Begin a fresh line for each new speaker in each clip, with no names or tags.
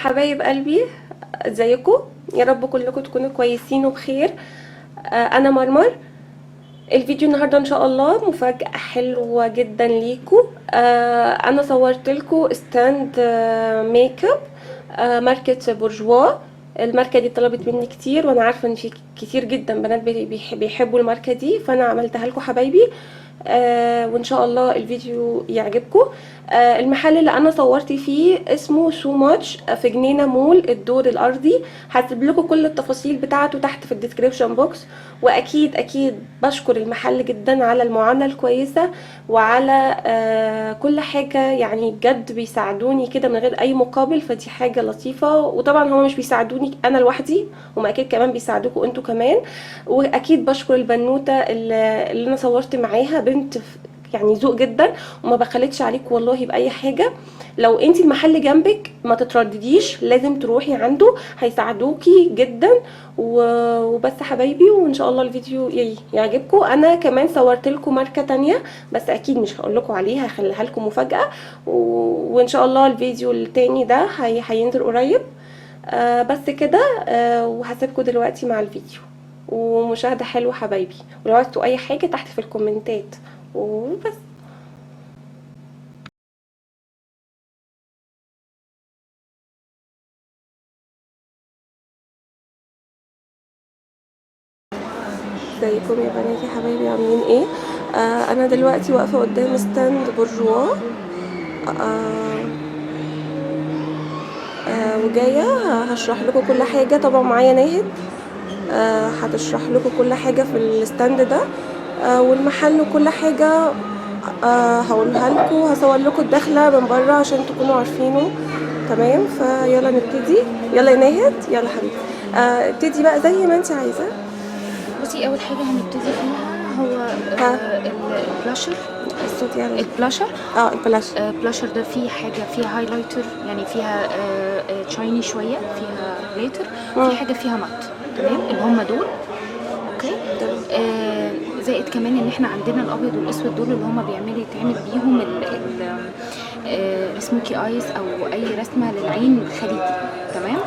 حبايب قلبي، ازيكم؟ يا رب كلكم تكونوا كويسين وبخير. انا مرمر. الفيديو النهارده ان شاء الله مفاجأة حلوة جدا ليكم. انا صورت لكم ستاند ميك اب ماركة بورجوا. الماركة دي طلبت مني كتير، وانا عارفة ان في كتير جدا بنات بيحبوا الماركة دي، فانا عملتها لكم حبايبي. وان شاء الله الفيديو يعجبكم. المحل اللي انا صورت فيه اسمه سو ماتش في جنينه مول الدور الارضي. هسيب لكم كل التفاصيل بتاعته تحت في الديسكريبشن بوكس. واكيد اكيد بشكر المحل جدا على المعامله الكويسه وعلى كل حاجه، يعني بجد بيساعدوني كده من غير اي مقابل، فدي حاجه لطيفه. وطبعا هما مش بيساعدوني انا لوحدي، هما اكيد كمان بيساعدوكم انتوا كمان. واكيد بشكر البنوته اللي انا صورت معاها، بنت يعني ذوق جدا وما بخلتش عليك والله باي حاجه. لو انتي المحل جنبك ما تتردديش، لازم تروحي عنده، هيساعدوكي جدا. وبس حبايبي، وان شاء الله الفيديو يعجبكم. انا كمان صورت لكم ماركه تانية بس اكيد مش هقول لكم عليها، هخليها لكم مفاجاه. وان شاء الله الفيديو التاني ده هينزل قريب. بس كده. وهسيبكم دلوقتي مع الفيديو ومشاهدة حلوة حبايبي. ولو عايزتوا اي حاجة تحت في الكومنتات وبس. ازيكم يا بناتي حبايبي، عاملين ايه؟ انا دلوقتي واقفة قدام ستاند بورجوا. وجاية هشرح لكم كل حاجة. طبعا معايا ناهد هتشرح لكم كل حاجة في الستاند ده والمحل وكل حاجة. هقولها لكم، هصور لكم الدخلة من بره عشان تكونوا عارفينه. تمام، فيلا نبتدي. يلا يا ناهد، يلا حبيبي. ابتدي بقى زي ما انت عايزة.
بصي، اول حاجه هنبتدي فيها هو البلاشر.
الصوت يعني
البلاشر.
البلاشر.
البلاشر ده فيه حاجه فيها هايلايتر، يعني فيها شايني شويه، فيها جليتر، في حاجه فيها مات. تمام، اللي هم دول. اوكي. زائد كمان ان احنا عندنا الابيض والاسود دول اللي هم يتعمل بيهم السموكي ايز او اي رسمه للعين خليجي. تمام.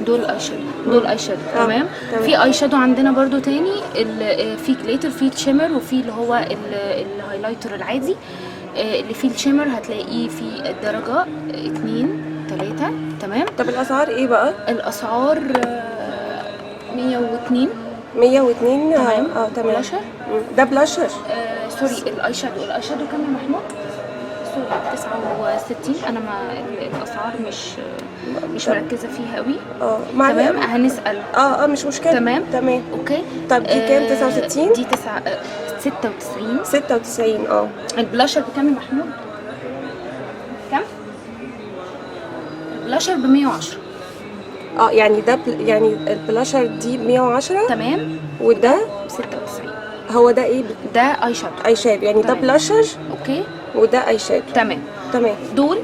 دول اي شادو، دول اي شادو. تمام. في اي شادو عندنا برضو تاني، في جليتر، في تشيمر، وفي اللي هو الهايلايتر العادي. اللي فيه الشيمر هتلاقيه في الدرجه 2 3. تمام.
طب الاسعار ايه بقى؟
الاسعار 102.
102.
تمام.
تمام.
بلاشر.
ده بلاشر.
سوري، الاي شادو. الاي شادو كام يا محمود؟ سوري، 69. انا ما الاسعار مش مركزه فيها قوي. تمام، هنسال.
مش مشكله.
تمام. اوكي.
طب دي كام؟ 69.
دي 96.
96.
البلاشر بكام يا محمود؟ كام؟ البلاشر ب 110.
يعني ده يعني البلاشر دي ب 110.
تمام.
وده
ب 96.
هو ده ايه؟
ده اي شادو.
اي شادو يعني.
تمام.
ده بلاشر.
اوكي.
وده اي شادو.
تمام. دول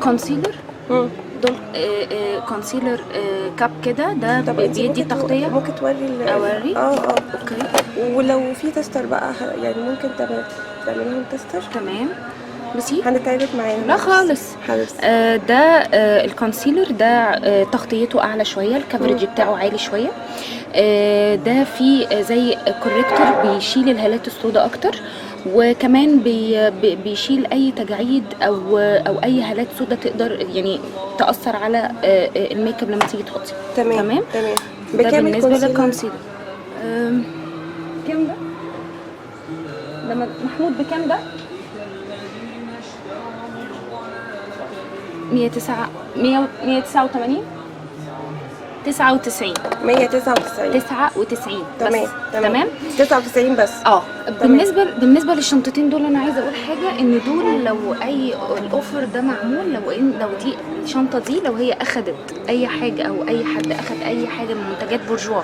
كونسيلر. دول كونسيلر كاب كده، ده بيدي تغطيه.
ممكن توري
اوري؟ اوكي.
ولو في تستر بقى يعني ممكن تعمل لهم تستر.
تمام. بصي،
هنتعبك معانا.
لا خالص. ده الكونسيلر ده تغطيته اعلى شويه، الكفرج بتاعه عالي شويه. ده فيه زي كوريكتور بيشيل الهالات السوداء اكتر، وكمان بيشيل اي تجاعيد او اي هالات سوداء تقدر يعني تاثر على الميك اب لما تيجي تحطي.
تمام.
ده بالنسبه للكونسيلر. كام ده محمود؟ بكام ده؟ 189. 99. 199.
تمام. 99 بس.
بالنسبه للشنطتين دول، انا عايزه اقول حاجه، ان دول لو اي الاوفر ده معمول، لو دي الشنطه دي، لو هي اخدت اي حاجه او اي حد اخد اي حاجه من منتجات بورجوا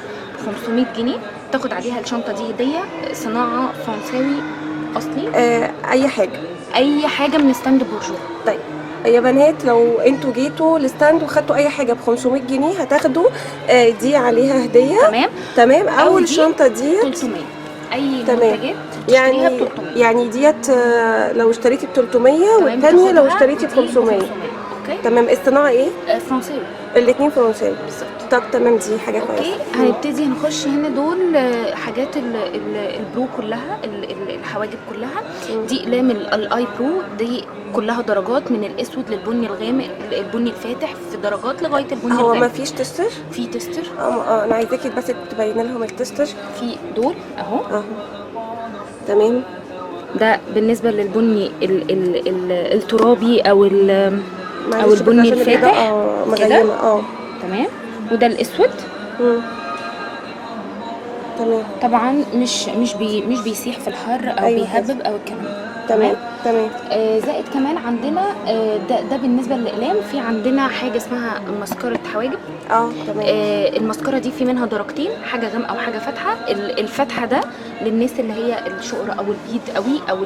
ب 500 جنيه، تاخد عليها الشنطه دي هديه، صناعه فرنساوي اصلي.
اي حاجه
من ستاند بورجوا.
طيب يا بنات، لو انتوا جيتوا الستاند وخدتوا اي حاجه ب 500 جنيه هتاخدوا دي عليها هديه. تمام. اول شنطه دي
300. اي منتجات
يعني ب 300. يعني ديت لو اشتريتي ب 300 والثانيه لو اشتريتي ب 500. تمام. الصناعه ايه؟
فرنسيه
الاثنين فرنساوي.
بالظبط.
طب تمام، دي حاجه
اوكي.
كويسه.
هنبتدي نخش هنا. دول حاجات البرو كلها، الحواجب كلها. دي اقلام الاي برو، دي كلها درجات من الاسود للبني الغامق، البني الفاتح، في درجات لغايه البني
هو ما
الغامق.
فيش تستر؟
في تستر.
انا عايزاكي بس تبين لهم التستر.
في دول اهو.
تمام.
ده بالنسبه للبني الترابي او
معلش بس
البني
عشان
الفاتح
الإضاءة مغيمة.
تمام. وده الاسود.
تمام.
طبعا مش بيسيح في الحر او
أيوة
بيهبب او الكلام ده.
تمام. تمام.
زائد كمان عندنا ده بالنسبه للاقلام. في عندنا حاجه اسمها مسكره حواجب.
تمام.
المسكره دي في منها درجتين، حاجه غامقه وحاجه فاتحه. الفاتحه ده للناس اللي هي الشقره او البيض قوي او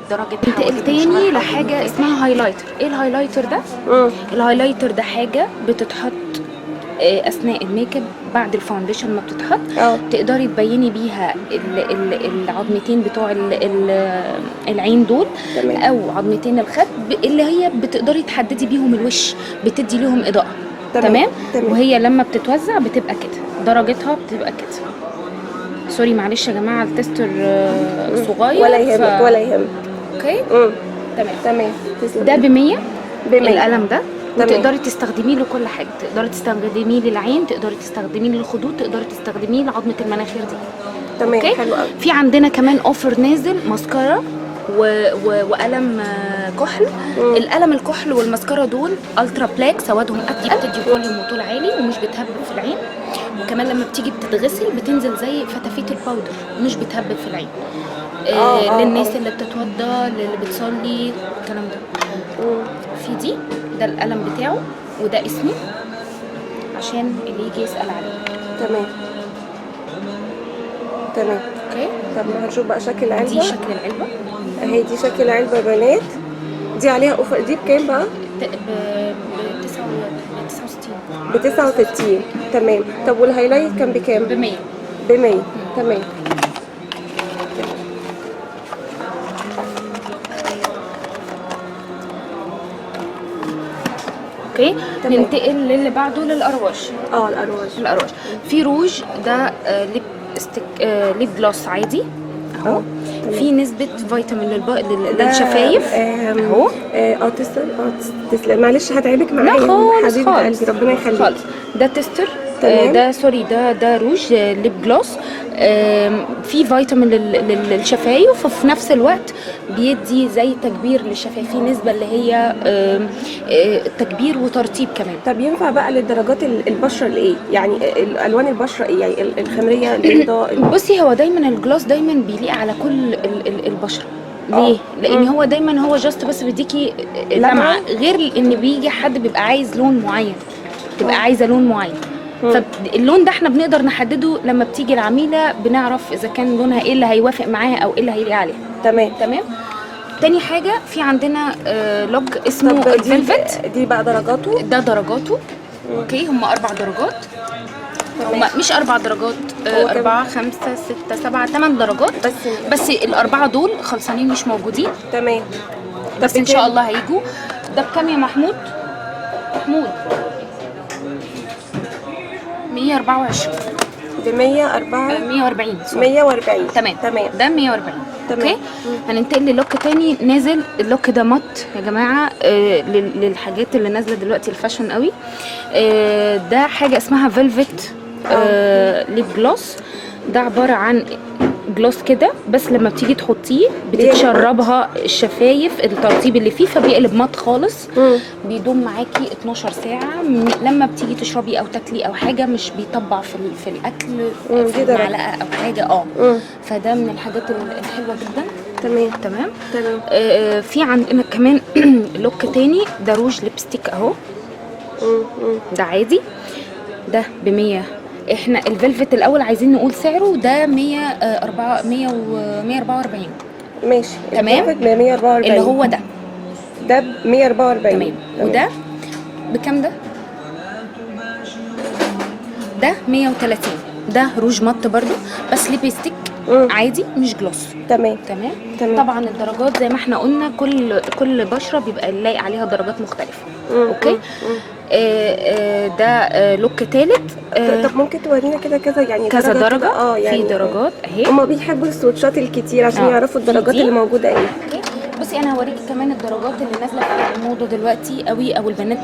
درجه انتقال تاني لحاجه اسمها هايلايتر. ايه الهايلايتر ده؟ الهايلايتر ده حاجه بتتحط اثناء الميك اب بعد الفاونديشن ما بتتحط. تقدري تبيني بيها العظمتين بتوع العين دول.
تمام.
او عظمتين الخد اللي هي بتقدري تحددي بيهم الوش، بتدي لهم اضاءه. تمام. وهي لما بتتوزع بتبقى كده، درجتها بتبقى كده. سوري معلش يا جماعه التستر صغير.
ولا يهمك ولا يهمك.
اوكي.
تمام.
ده ب100 القلم ده. وتقدري تستخدميه لكل حاجه، تقدري تستخدميه للعين، تقدري تستخدميه للخدود، تقدري تستخدميه لعظمه المناخير دي.
تمام.
أوكي؟
حلو قوي.
في عندنا كمان اوفر نازل ماسكارا وقلم كحل. القلم الكحل والماسكارا دول الترا بلاك، سوادهم اتقل، بتدي فوليوم وطول عالي ومش بتهبب في العين. وكمان لما بتيجي بتتغسل بتنزل زي فتافيت الباودر، مش بتهبب في العين. للناس اللي بتتوضى، اللي بتصلي، الكلام ده. في دي ده القلم بتاعه وده اسمه عشان اللي يجي يسأل عليه.
تمام.
اوكي.
طب ما هنشوف بقى شكل العلبة.
دي شكل العلبة
اهي، دي شكل العلبة يا بنات. دي عليها اوفر. دي بكام بقى؟ ب 69. تمام. طب والهايلايت كان بكام؟ ب 100. تمام.
اوكي. ننتقل للي بعده، للأرواش. الأرواش في روج ده ليب ستيك، ليب جلوس عادي اهو. في نسبة فيتامين للشفايف اهو.
تسلم. معلش هتعبك معايا حبيبة قلبي، ربنا يخليك.
ده تستر. ده سوري، ده روج ليب جلوس. في فيتامين للشفايف، وفي نفس الوقت بيدي زي تكبير للشفايف، في نسبه اللي هي تكبير وترطيب كمان.
طب ينفع بقى للدرجات البشره الايه؟ يعني الالوان البشره ايه؟ يعني الخمريه، البيضاء.
بصي، هو دايما الجلوس دايما بيليق على كل البشره. ليه؟ لان هو دايما هو جاست بس بيديكي لمعه، غير ان بيجي حد بيبقى عايز لون معين، تبقى عايزه لون معين. فاللون ده احنا بنقدر نحدده لما بتيجي العميله، بنعرف اذا كان لونها ايه اللي هيوافق معاها او ايه اللي هيليق عليها.
تمام.
تاني حاجه في عندنا لوج اسمه الفيلفت.
دي بقى درجاته؟
ده درجاته. اوكي. هم 4 درجات. هم مش 4 درجات، 4 5 6 7 8 درجات بس الاربعه دول خلصانين مش موجودين.
تمام.
بس ان شاء الله هيجوا. ده بكام يا محمود؟ 124.
ب
140.
140.
تمام. ده 140. اوكي. هننتقل للوك تاني نازل. اللوك ده مط يا جماعه، للحاجات اللي نازله دلوقتي الفاشن قوي. ده حاجه اسمها فيلفت ليب جلوس. ده عباره عن جلوس كده، بس لما بتيجي تحطيه بتتشربها الشفايف، الترطيب اللي فيه، فبيقلب مط خالص. بيدوم معاكي 12 ساعه. لما بتيجي تشربي او تاكلي او حاجه مش بيطبع في الاكل في معلقه او حاجه. فده من الحاجات الحلوه جدا. تمام. في عندنا كمان لوك تاني. ده روج ليبستيك اهو. ده عادي، ده ب100. احنا الفيلفت الاول عايزين نقول سعره. ده 144.
ماشي.
تمام.
144
اللي هو ده
ب 144.
تمام. وده بكام ده؟ ده 130. ده روج مط برضو، بس ليبستيك عادي مش جلوس.
تمام.
طبعا الدرجات زي ما احنا قلنا كل بشره بيبقى لايق عليها درجات مختلفه. اوكي. ده لوك تالت.
طب ممكن تورينا كده كذا يعني
كذا درجه
يعني
في درجات اهي.
هما بيحبوا السويتشات الكتير عشان يعرفوا الدرجات اللي موجوده ايه.
بصي انا هوريكي كمان الدرجات اللي نازله في الموضه دلوقتي قوي، او البنات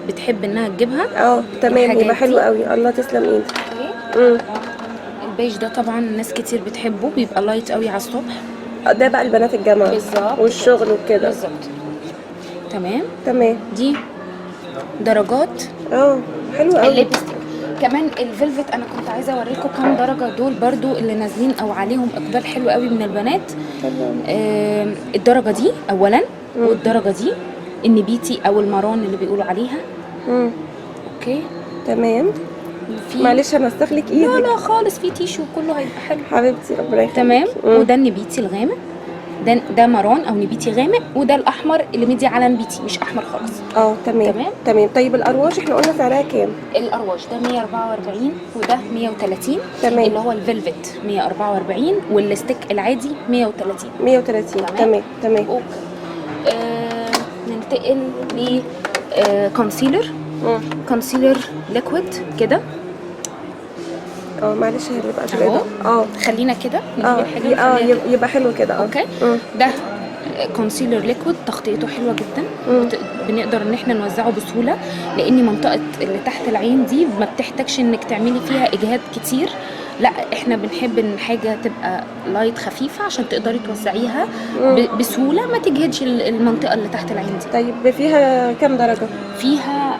بتحب انها تجيبها.
تمام. يبقى حلو قوي. الله تسلم ايدك.
البيج ده طبعا ناس كتير بتحبه، بيبقى لايت قوي على الصبح.
ده بقى البنات الجامعه
بالظبط
والشغل وكده.
بالظبط.
تمام.
دي درجات.
حلو قوي.
الليبستيك كمان الفيلفت، انا كنت عايزه اوريكم كام درجه دول برضو اللي نازلين او عليهم اقبال حلو قوي من البنات. الدرجه دي اولا، والدرجه دي النبيتي او المارون اللي بيقولوا عليها. اوكي
تمام. معلش انا استخلك ايدك.
لا خالص، في تيشو كله هيبقى حلو
حبيبتي ربنا يخليك.
تمام. وده النبيتي الغامق، ده مارون او نبيتي غامق، وده الاحمر اللي مدي على نبيتي مش احمر خالص.
تمام. طيب الارواج احنا قلنا سعرها كام؟
الارواج ده 144 وده 130.
تمام.
اللي هو الفيلفت 144 والستيك العادي 130.
تمام.
اوكي. ننتقل ل كونسيلر. كونسيلر ليكويد كده.
معلش هي اللي بقى كده.
خلينا كده نجيب الحاجه
يبقى حلو كده.
اوكي. ده كونسيلر ليكويد تغطيته حلوه جدا. بنقدر ان احنا نوزعه بسهوله، لان منطقه اللي تحت العين دي ما بتحتاجش انك تعملي فيها اجهاد كتير. لا احنا بنحب ان حاجه تبقى لايت خفيفه عشان تقدري توزعيها بسهوله، ما تجهدش المنطقه اللي تحت العين دي.
طيب فيها كام درجه؟
فيها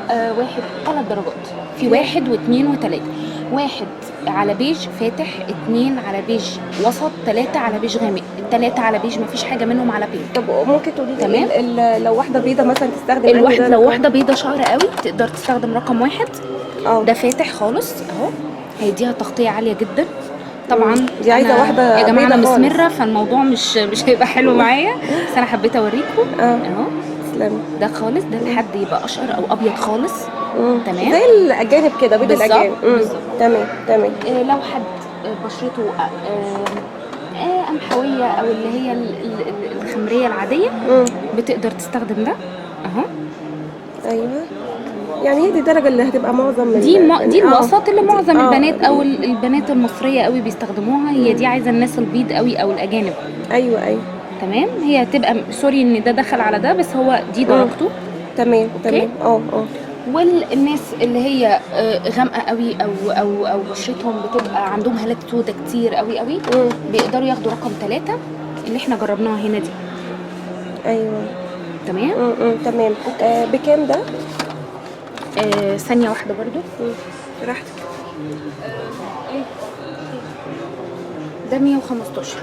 3 درجات. في 1 و2 و3. 1 على بيج فاتح، 2 على بيج وسط، 3 على بيج غامق. ال3 على بيج مفيش حاجه منهم على بيج.
طب ممكن تقولي لي لو واحده بيضه مثلا تستخدم
لو واحده بيضه شعر قوي تقدر تستخدم رقم 1. ده فاتح خالص اهو، هيديها تغطيه عاليه جدا. طبعا
دي عايزه واحده
يا جماعه انا مسمره
خالص.
فالموضوع مش هيبقى حلو معايا، بس انا حبيت اوريكم اهو.
ده
خالص، ده لحد يبقى اشقر او ابيض خالص. تمام.
زي الاجانب كده، بيض الاجانب. تمام.
لو حد بشرته قمحويه او اللي هي الخمريه العاديه بتقدر تستخدم ده اهو.
ايوه، يعني هي دي الدرجه اللي هتبقى معظم
دي الوسط اللي معظم البنات او البنات المصريه قوي بيستخدموها. هي دي عايزه الناس البيض قوي او الاجانب.
ايوه.
تمام. هي هتبقى سوري ان ده دخل على ده، بس هو دي درجته.
تمام.
والناس اللي هي غامقه قوي او بشرتهم بتبقى عندهم هالات سودا كتير قوي بيقدروا ياخدوا رقم 3 اللي احنا جربناها هنا دي.
ايوه.
تمام.
تمام. بكام ده؟
ثانيه واحده برضو.
براحتك.
ده 115.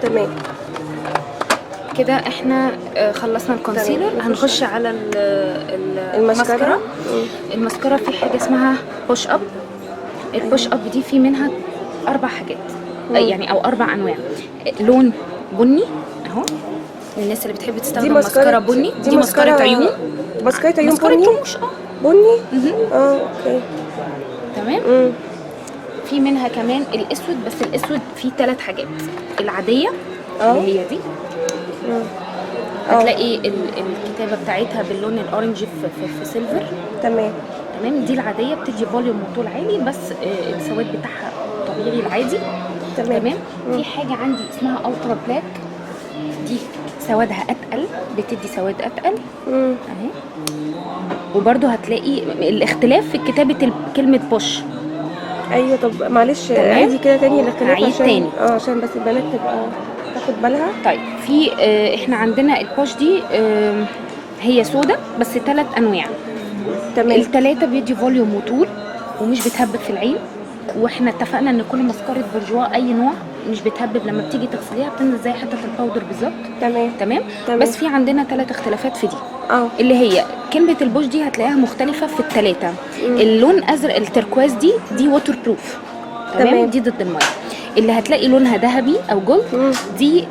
تمام.
كده احنا خلصنا الكونسيلر. هنخش على
الماسكارا.
الماسكارا في حاجه اسمها بوش اب. البوش اب دي في منها 4 حاجات يعني او 4 انواع. لون بني اهو، الناس اللي بتحب تستخدم ماسكارا بني. دي ماسكارا عيون.
ماسكارا عيون
بني.
بني. اوكي.
تمام. في منها كمان الاسود، بس الاسود فيه 3 حاجات. العاديه اللي هي دي هتلاقي الكتابه بتاعتها باللون الاورنج في سيلفر.
تمام.
دي العاديه بتدي فوليوم وطول عالي، بس السواد بتاعها طبيعي العادي. تمام. في حاجه عندي اسمها الترا بلاك، دي سوادها اتقل، بتدي سواد اتقل اهي. وبرده هتلاقي الاختلاف في كتابه كلمه بوش.
ايوه. طب معلش عادي كده تاني الاختلاف
عشان
عشان بس البنات تبقى تاخد بالها.
طيب في احنا عندنا البوش دي هي سودا بس 3 انواع.
تمام.
ال3 بيدي فوليوم وطول ومش بتهبب في العين. واحنا اتفقنا ان كل ماسكارة بورجوا اي نوع مش بتهبب، لما بتيجي تغسليها بتنزل زي حته الباودر بالظبط. تمام. بس في عندنا 3 اختلافات في دي. اللي هي كلمه البوش دي هتلاقيها مختلفه في ال3. اللون ازرق التركواز دي ووتر بروف. تمام. دي ضد الميه. اللي هتلاقي لونها ذهبي او جولد دي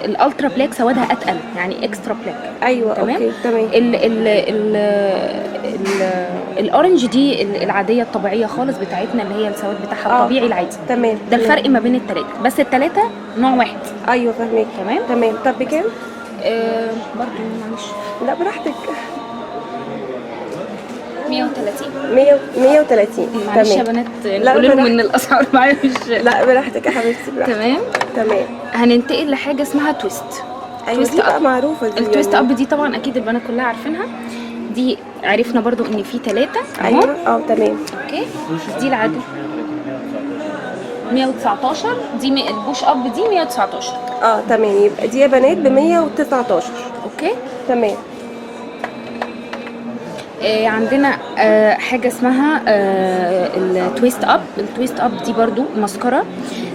الالترا بلاك سوادها اتقل، يعني اكسترا بلاك.
ايوه
تمام.
اوكي تمام.
ال ال ال ال الاورنج دي العاديه الطبيعيه خالص بتاعتنا، اللي هي السواد بتاعها الطبيعي العادي.
تمام.
ده الفرق ما بين الثلاثه، بس الثلاثه نوع واحد.
ايوه فاهمك.
تمام
تمام. طب بكام؟
برضو معلش.
لا براحتك.
130.
130.
معلش يا
تمام.
بنات،
لا
نقول لهم
براحتك.
ان الاسعار معايا مش
لا براحتك يا حبيبتي براحتك.
تمام.
تمام.
هننتقل لحاجه اسمها تويست.
ايوه
تويست
دي بقى
اب.
معروفه دي.
التويست
يعني.
اب دي طبعا اكيد البنات كلها عارفينها. دي عرفنا برضو ان في 3 اهو.
ايوه تمام.
اوكي. دي العادي 119. دي البوش اب دي 119.
تمام. يبقى دي يا بنات ب 119.
اوكي.
تمام.
عندنا حاجه اسمها التويست اب. التويست اب دي برضو مسكره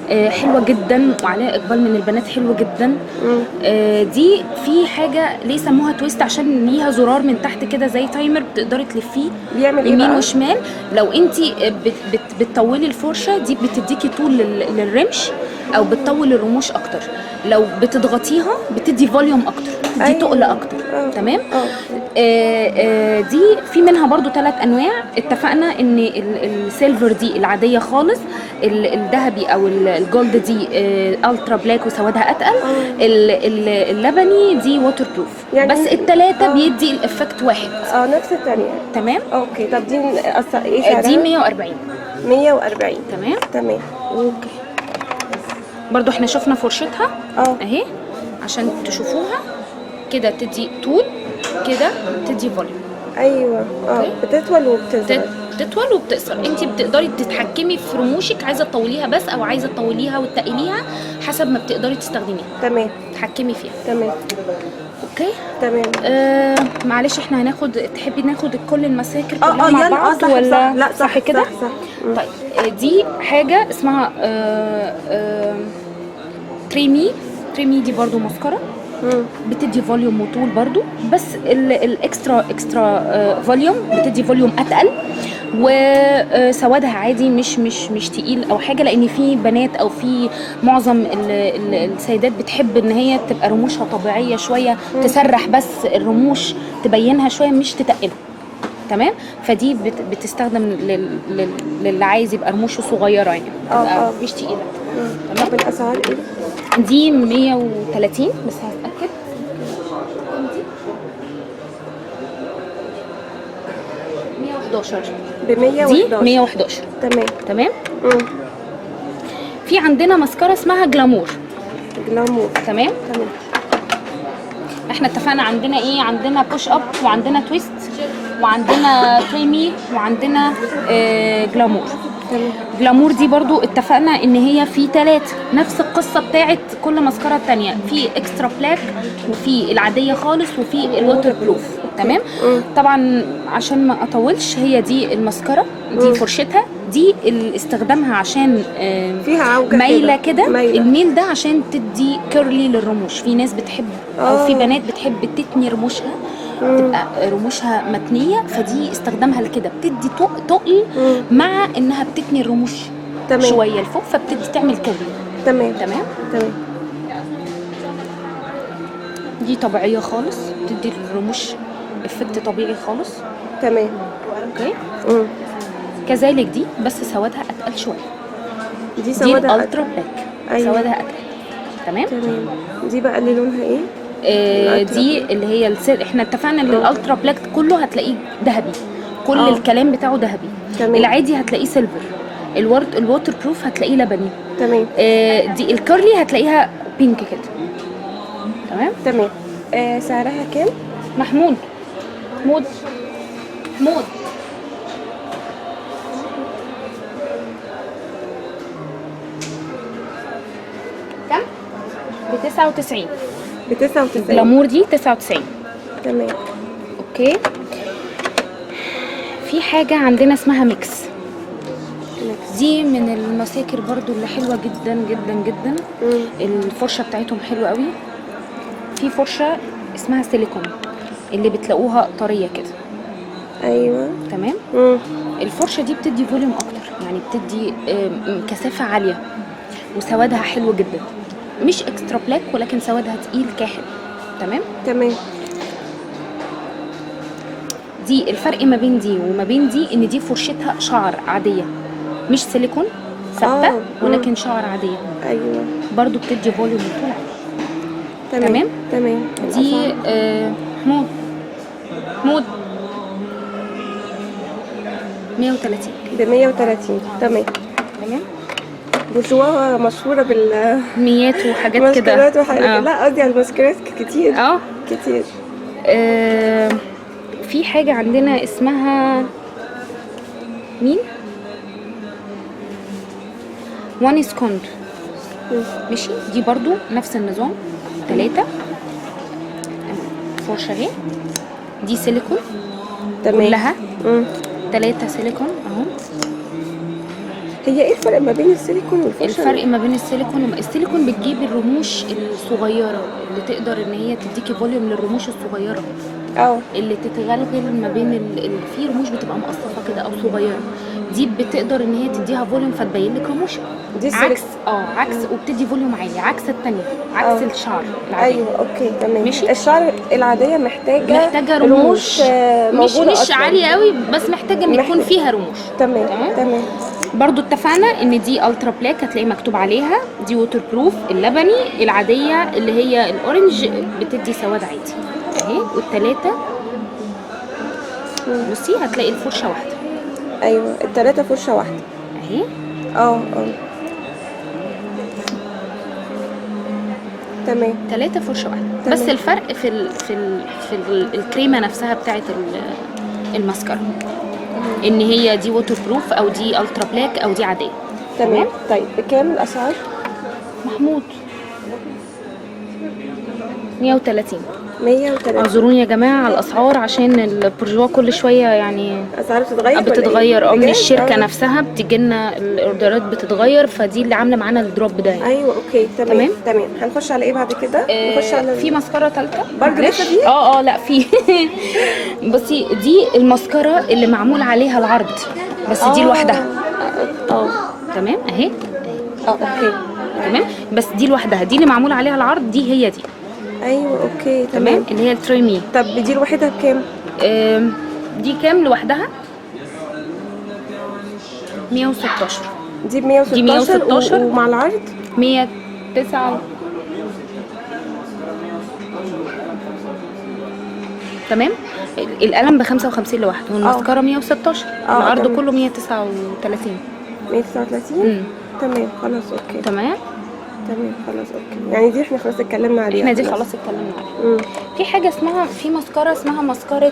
حلوه جدا وعليها اقبال من البنات حلوه جدا. دي في حاجه ليه سموها تويست، عشان ليها زرار من تحت كده زي تايمر بتقدري تلفيه
بيعمل ايه
يمين
بقى؟
وشمال. لو انت بتطولي الفرشه دي بتديكي طول للرمش، او بتطول الرموش اكتر. لو بتضغطيها بتدي فوليوم اكتر، بتدي
أيوة.
تقل اكتر. تمام. دي في منها برضو 3 انواع. اتفقنا ان السيلفر دي العاديه خالص، الذهبي او الجولد دي الترا بلاك وسوادها اتقل، اللبني دي ووتر بروف.
يعني
بس الثلاثه بيدي الافكت واحد.
نفس الثانيه.
تمام.
اوكي. طب دي ايه سعرها؟
دي 140.
140.
تمام.
تمام.
اوكي. برضو احنا شفنا فرشتها اهي عشان تشوفوها كده، تدي طول كده، تدي فوليوم.
ايوه بتطول وبتصغر.
تطول وبتقصر. انت بتقدري تتحكمي في رموشك، عايزه تطوليها بس او عايزه تطوليها وتقليها حسب ما بتقدري تستخدميها.
تمام.
تتحكمي فيها.
تمام.
اوكي.
تمام.
معلش احنا تحبي ناخد كل المساكر كلها مع
يلا.
بعض
صح
ولا
صح. لا
صح كده؟
صح.
طيب دي حاجه اسمها تريمي. دي برضو مسكره بتدي فوليوم وطول برضو، بس اكسترا فوليوم بتدي فوليوم اتقل، وسوادها عادي مش تقيل او حاجه، لان في بنات او في معظم السيدات بتحب ان هي تبقى رموشها طبيعيه شويه، تسرح بس الرموش تبينها شويه مش تتقلها. تمام. فدي بتستخدم للي عايز يبقى رموشه صغيره يعني مش تقيله.
طب الاسعار ايه؟
دي 130 بس هتأكد. دي 111.
ب 111.
دي 111.
تمام.
في عندنا مسكرة اسمها جلامور. تمام. احنا اتفقنا عندنا ايه؟ عندنا بوش اب وعندنا تويست وعندنا كريمي وعندنا جلامور. جلامور دي برضو اتفقنا ان هي في 3 نفس القصه بتاعت كل مسكره التانية، في اكسترا بلاك وفي العاديه خالص وفي الووتر بروف. تمام. طبعا عشان ما اطولش، هي دي المسكره، دي فرشتها، دي استخدامها عشان
فيها عوجه
مايله كده. الميل ده عشان تدي كيرلي للرموش. في ناس بتحب او في بنات بتحب تتني رموشها، تبقى رموشها متنيه، فدي استخدامها لكده، بتدي تقل مع انها بتتني الرموش شويه لفوق، فبتدي تعمل كيرلي.
تمام.
دي طبيعيه خالص، بتدي الرموش افكت طبيعي خالص.
تمام.
اوكي. كذلك دي بس سوادها اتقل شويه.
دي سوادها
الترا بلاك. أيوة. سوادها اتقل. تمام.
دي بقى اللي لونها ايه؟
دي اللي هي احنا اتفقنا ان الالترا بلاك كله هتلاقيه ذهبي، كل الكلام بتاعه ذهبي. العادي هتلاقيه سيلفر، الووتر بروف هتلاقيه لبني.
تمام.
دي الكيرلي هتلاقيها بينك كده. تمام.
سعرها كام؟
محمود كم؟ ب 99. جلامور دي 99.
تمام.
اوكي. في حاجه عندنا اسمها ميكس. دي من المساكر برضو اللي حلوه جدا جدا جدا. الفرشه بتاعتهم حلوه قوي. في فرشه اسمها سيليكون اللي بتلاقوها طريه كده.
ايوه.
تمام. الفرشه دي بتدي فوليوم اكتر، يعني بتدي كثافه عاليه وسوادها حلو جدا. مش اكسترا بلاك ولكن سوادها تقيل كاحل. تمام.
تمام.
دي الفرق ما بين دي وما بين دي ان دي فرشتها شعر عاديه مش سيليكون ثابته ولكن شعر عاديه.
ايوه
برضو بتدي فوليوم طول.
تمام تمام.
دي مود 130
ب 130. تمام.
تمام.
بورجوا مشهوره
ميات وحاجات كده.
ماسكارات وحاجات. لا قصدي على الماسكارات كتير. كتير.
في حاجه عندنا اسمها مين وان سكوند. ماشي. دي برضو نفس النظام 3 فرشه اهي. دي سيليكون.
تمام.
كلها 3 سيليكون اهو.
هي ايه الفرق ما بين السيليكون والفرشه؟
الفرق ما بين السيليكون بتجيب الرموش الصغيره اللي تقدر ان هي تديكي فوليوم للرموش الصغيره اللي تتغلغل ما بين في رموش بتبقى مقصفه كده او صغيره. دي بتقدر ان هي تديها فوليوم فتبين لك رموشها.
دي
عكس وبتدي فوليوم عالي عكس الثانيه عكس الشعر العادي.
ايوه اوكي تمام.
ماشي.
الشعر العاديه محتاجه
رموش
مش
عاليه قوي بس محتاجه ان يكون فيها رموش.
تمام.
برضو اتفقنا ان دي الترا بلاك هتلاقي مكتوب عليها. دي ووتر بروف. اللبني العاديه اللي هي الاورنج بتدي سواد عادي اهي. والثلاثه بصي هتلاقي الفرشه واحده.
ايوه الثلاثه فرشه واحده
اهي.
تمام.
3 فرشه واحده. بس الفرق في الكريمه نفسها بتاعت الماسكارا ان هي دي ووتر بروف او دي الترا بلاك او دي عاديه.
تمام. طيب بكام الاسعار
محمود؟ 130. اعذروني يا جماعه على الاسعار عشان البورجوا كل شويه يعني
اسعار
بتتغير من الشركه نفسها بتيجي لنا الاوردرات بتتغير فدي اللي عامله معانا الدروب ده يعني.
ايوه اوكي تمام. هنخش على ايه بعد كده؟ نخش على
في ماسكارا ثالثه
برضه لسه في
لا في بصي دي الماسكارا اللي معمول عليها العرض بس دي لوحدها. تمام اهي.
اوكي
تمام. بس دي لوحدها دي اللي معمول عليها العرض دي هي دي.
ايوه اوكي
تمام. اللي هي التريمي.
طب دي لوحدها بكام؟
دي كام لوحدها؟ 116.
دي ب 116 ومع العرض
109. تمام. القلم ب 55 لوحده والماسكارا 116. العرض كله 139.
139. تمام خلاص اوكي.
تمام
خلاص اوكي. يعني دي احنا خلاص اتكلمنا عليها.
خلاص اتكلمنا عليها. في حاجه اسمها ماسكارا اسمها ماسكارا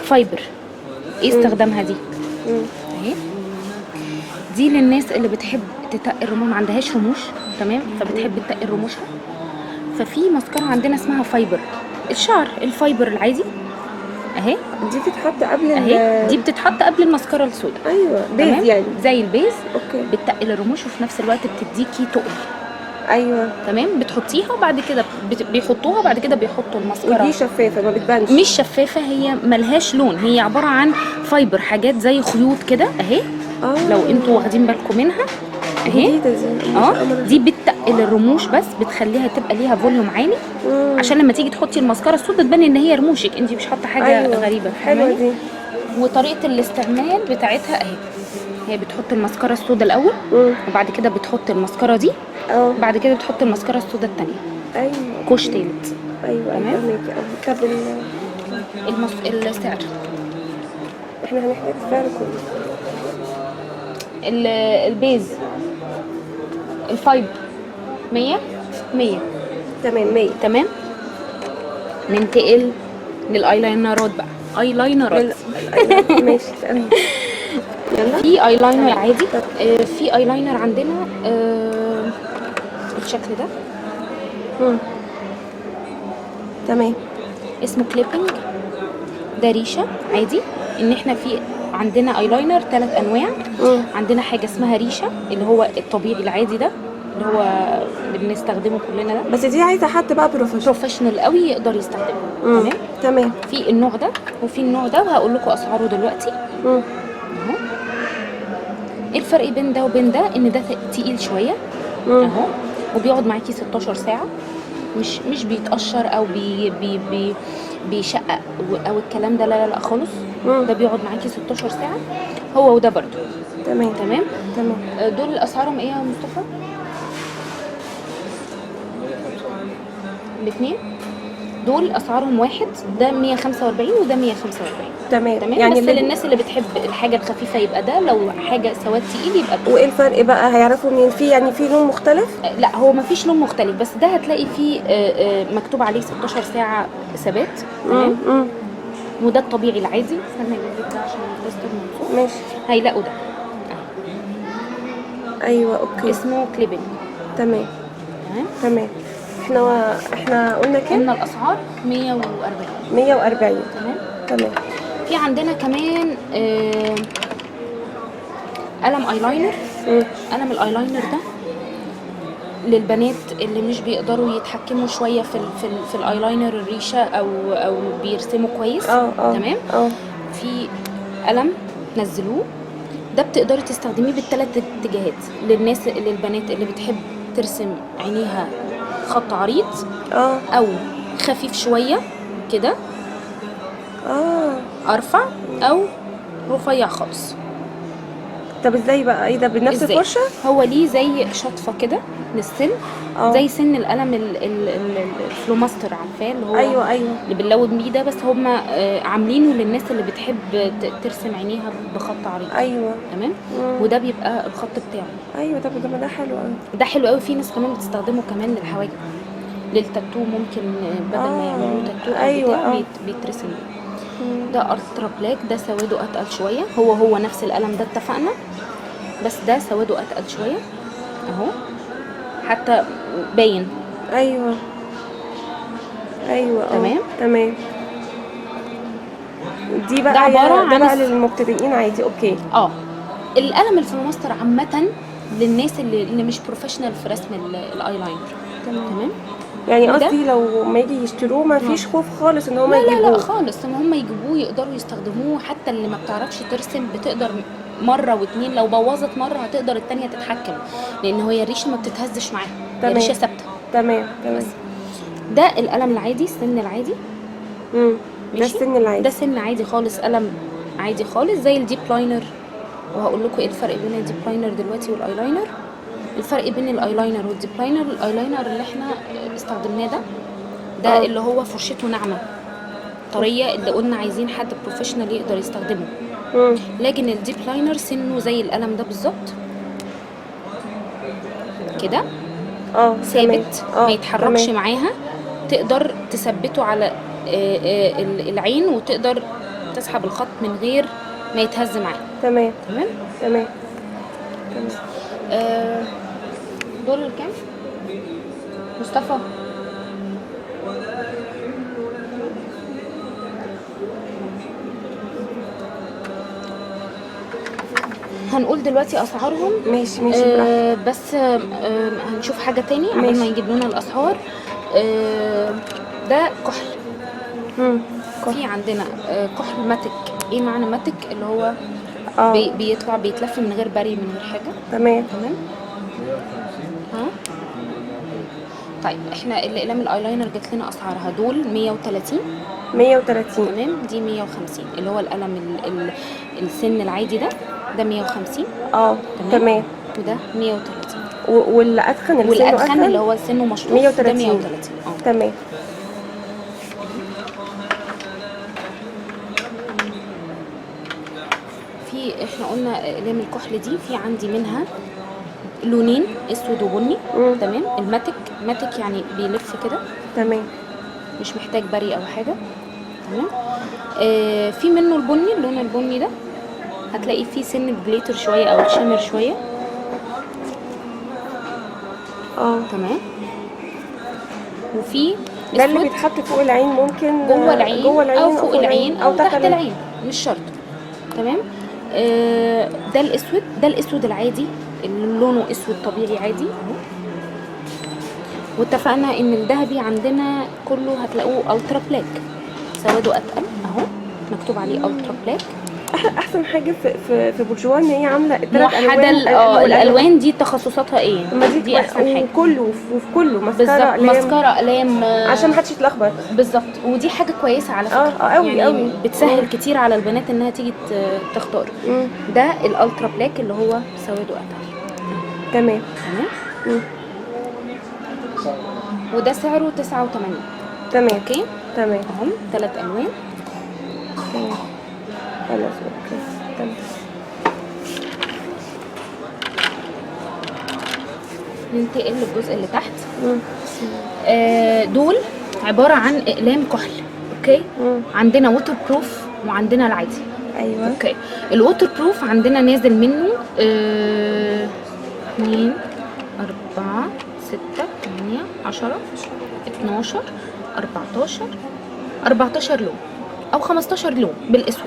فايبر. ايه استخدامها دي؟ اهي. دي للناس اللي بتحب تتقل رموش ما عندهاش رموش. تمام. فبتحب تتقل رموشها. ففي ماسكارا عندنا اسمها فايبر. الشعر الفايبر العادي اهي.
دي بتتحط قبل
دي بتتحط قبل الماسكارا السوداء.
ايوه بيز يعني
زي البيز.
اوكي.
بتتقل الرموش وفي نفس الوقت بتديكي تقل.
ايوه
تمام. بتحطيها وبعد كده بيحطوها وبعد كده بيحطوا الماسكارا.
ودي شفافه ما بتبانش.
مش شفافه هي ملهاش لون. هي عباره عن فايبر حاجات زي خيوط كده اهي. لو انتوا واخدين بالكم منها اهي. دي بتتقل الرموش بس بتخليها تبقى ليها فوليوم عالي عشان لما تيجي تحطي الماسكارا السوداء تبان ان هي رموشك انت مش حاطه حاجه غريبه.
حلوه دي.
وطريقه الاستعمال بتاعتها اهي. هي بتحط الماسكارا السوداء الاول وبعد كده بتحط الماسكارا دي بعد كده بتحط الماسكارا السوداء الثانيه.
ايوه
كوش تالت.
تمام. طب
السعر
احنا هنحتاج السعر كله.
البيز الفايب 100.
تمام.
تمام. ننتقل للايلاينرات بقى. ايلاينرات
ماشي تمام. يلا.
في ايلاينر عادي. في ايلاينر عندنا الشكل ده.
تمام.
اسمه كليبنج. ده ريشه عادي. ان احنا في عندنا ايلاينر 3 انواع. عندنا حاجه اسمها ريشه اللي هو الطبيعي العادي ده اللي هو اللي بنستخدمه كلنا ده.
بس دي عايزه حد بقى
بروفيشنال قوي يقدر يستخدمه.
تمام.
في النوع ده وفي النوع ده وهقول لكم اسعاره دلوقتي. اهو. ايه الفرق بين ده وبين ده؟ ان ده تقيل شويه اهو وبيقعد معاكي 16 ساعه، مش بيتقشر او بيشقق او الكلام ده، لا لا لا خالص. ده بيقعد معاكي 16 ساعه، هو وده برضو.
تمام
تمام.
تمام.
دول اسعارهم ايه يا مصطفى؟ الاثنين دول اسعارهم واحد، ده 145 وده 145.
تمام
تمام.
يعني
بس للناس اللي بتحب الحاجه الخفيفه يبقى ده، لو حاجه سواد تقيل يبقى ده.
وايه الفرق بقى؟ هيعرفوا منين؟ في يعني في لون مختلف؟
لا هو مفيش لون مختلف، بس ده هتلاقي فيه مكتوب عليه 16 ساعه ثبات. تمام. وده الطبيعي العادي. استنى اجيب ده عشان البوستر من فوق.
ماشي.
هيلاقوا ده.
ايوه اوكي.
اسمه كليبنج.
تمام تمام. احنا قلنا كام؟
قلنا الاسعار 140.
140.
تمام.
تمام.
في عندنا كمان قلم ايلاينر. قلم الايلاينر ده للبنات اللي مش بيقدروا يتحكموا شويه في الايلاينر الريشه او بيرسموا كويس. تمام. في قلم نزلوه ده بتقدري تستخدميه بالثلاث اتجاهات، للبنات اللي بتحب ترسم عينيها خط عريض او خفيف شويه كده ارفع، او رفيع خالص.
طب ازاي بقى؟ ايه ده؟ بنفس الفرشه؟
هو ليه زي شطفه كده للسن، زي سن القلم الفلوماستر، عارفاه اللي هو
ايوه
اللي بنلون بيه ده، بس هم عاملينه للناس اللي بتحب ترسم عينيها بخط عريض.
ايوه
تمام. وده بيبقى الخط بتاعه.
ايوه. طب ده حلو قوي.
ده حلو قوي. في ناس كمان بتستخدمه كمان للحواجب، للتاتو، ممكن بدل ما يعملوا تاتو او بتاع بيترسم. ده الترا بلاك، ده سواده اتقل شويه، هو نفس القلم ده اتفقنا، بس ده سواده اتقل شويه اهو، حتى باين.
ايوه
تمام
تمام. دي بقى
ده عباره عن
بقى للمبتدئين عادي. اوكي.
القلم الفلوماستر عامه للناس اللي مش بروفيشنال في رسم الايلاينر. تمام.
يعني قصدي لو ما يجي يشتروه ما فيش خوف خالص ان هم يجيبوه؟
لا خالص، ان هم يجيبوه يقدروا يستخدموه. حتى اللي ما بتعرفش ترسم بتقدر مره واتنين، لو بوظت مره هتقدر التانية تتحكم، لان هي الريشه ما بتتهزش معاها، الريشه ثابته.
تمام.
ده القلم العادي، السن العادي.
ده السن العادي،
ده سن عادي خالص، قلم عادي خالص زي الديب لاينر. وهقول لكم ايه الفرق بين الديب لاينر دلوقتي والايلاينر. الفرق بين الايلاينر والديب لاينر، الايلاينر اللي احنا استخدمناه ده اللي هو فرشته ناعمه طريه، اللي قلنا عايزين حد بروفيشنال يقدر يستخدمه. لكن الديب لاينر سنه زي القلم ده بالظبط كده، ثابت، ما يتحركش معاها، تقدر تثبته على العين وتقدر تسحب الخط من غير ما يتهز معاها.
تمام.
دول كام مصطفى؟ هنقول دلوقتي اسعارهم.
ماشي
بس هنشوف حاجه تاني قبل ما يجيب لنا الاسعار. ده كحل. في عندنا كحل ماتك. ايه معنى ماتك؟ اللي هو بيطلع بيتلف من غير بري، من غير حاجه.
تمام.
طيب احنا الاقلام الايلاينر جت لنا اسعارها دول 130. تمام. دي 150 اللي هو القلم السن العادي ده 150.
تمام.
وده 130.
والادخن
اللي هو سنه مشطوف ده 130.
تمام.
احنا قلنا اقلام الكحل دي في عندي منها لونين، اسود وبني. تمام. الماتيك يعني بيلف كده.
تمام.
مش محتاج بري او حاجه. تمام. في منه البني، اللون البني ده هتلاقي فيه سن جليتر شويه او شمر شويه. تمام. وفي
ده اللي بيتحط فوق العين، ممكن
جوه العين او فوق العين او تحت العين، مش شرط. تمام. ده الاسود، ده الاسود العادي اللي لونه اسود طبيعي عادي اهو. واتفقنا ان الذهبي عندنا كله هتلاقوه الترا بلاك، سواده اتقل اهو، مكتوب عليه الترا بلاك.
احسن حاجه في بورجوان ان هي عامله 3
موحده
الوان.
الالوان دي تخصصاتها ايه؟
اما
دي احسن حاجه.
وكله وفي كله
بالظبط،
مسكره
مسكره اقلام
عشان محدش يتلخبط.
بالظبط، ودي حاجه كويسه على فكره.
قوي
يعني
قوي
بتسهل كتير على البنات انها تيجي تختار. ده الالترا بلاك اللي هو سواد وقتل.
تمام.
تمام. وده سعره 89.
تمام.
اوكي
تمام.
اهم 3 الوان.
تمام خلاص اوكي تمام.
ننتقل للجزء اللي تحت. دول عباره عن اقلام كحل. اوكي. عندنا ووتر بروف وعندنا العادي.
ايوه.
اوكي. الووتر بروف عندنا نازل منه 2 4 6 8 10 12 14 لون او 15 لون بالاسود.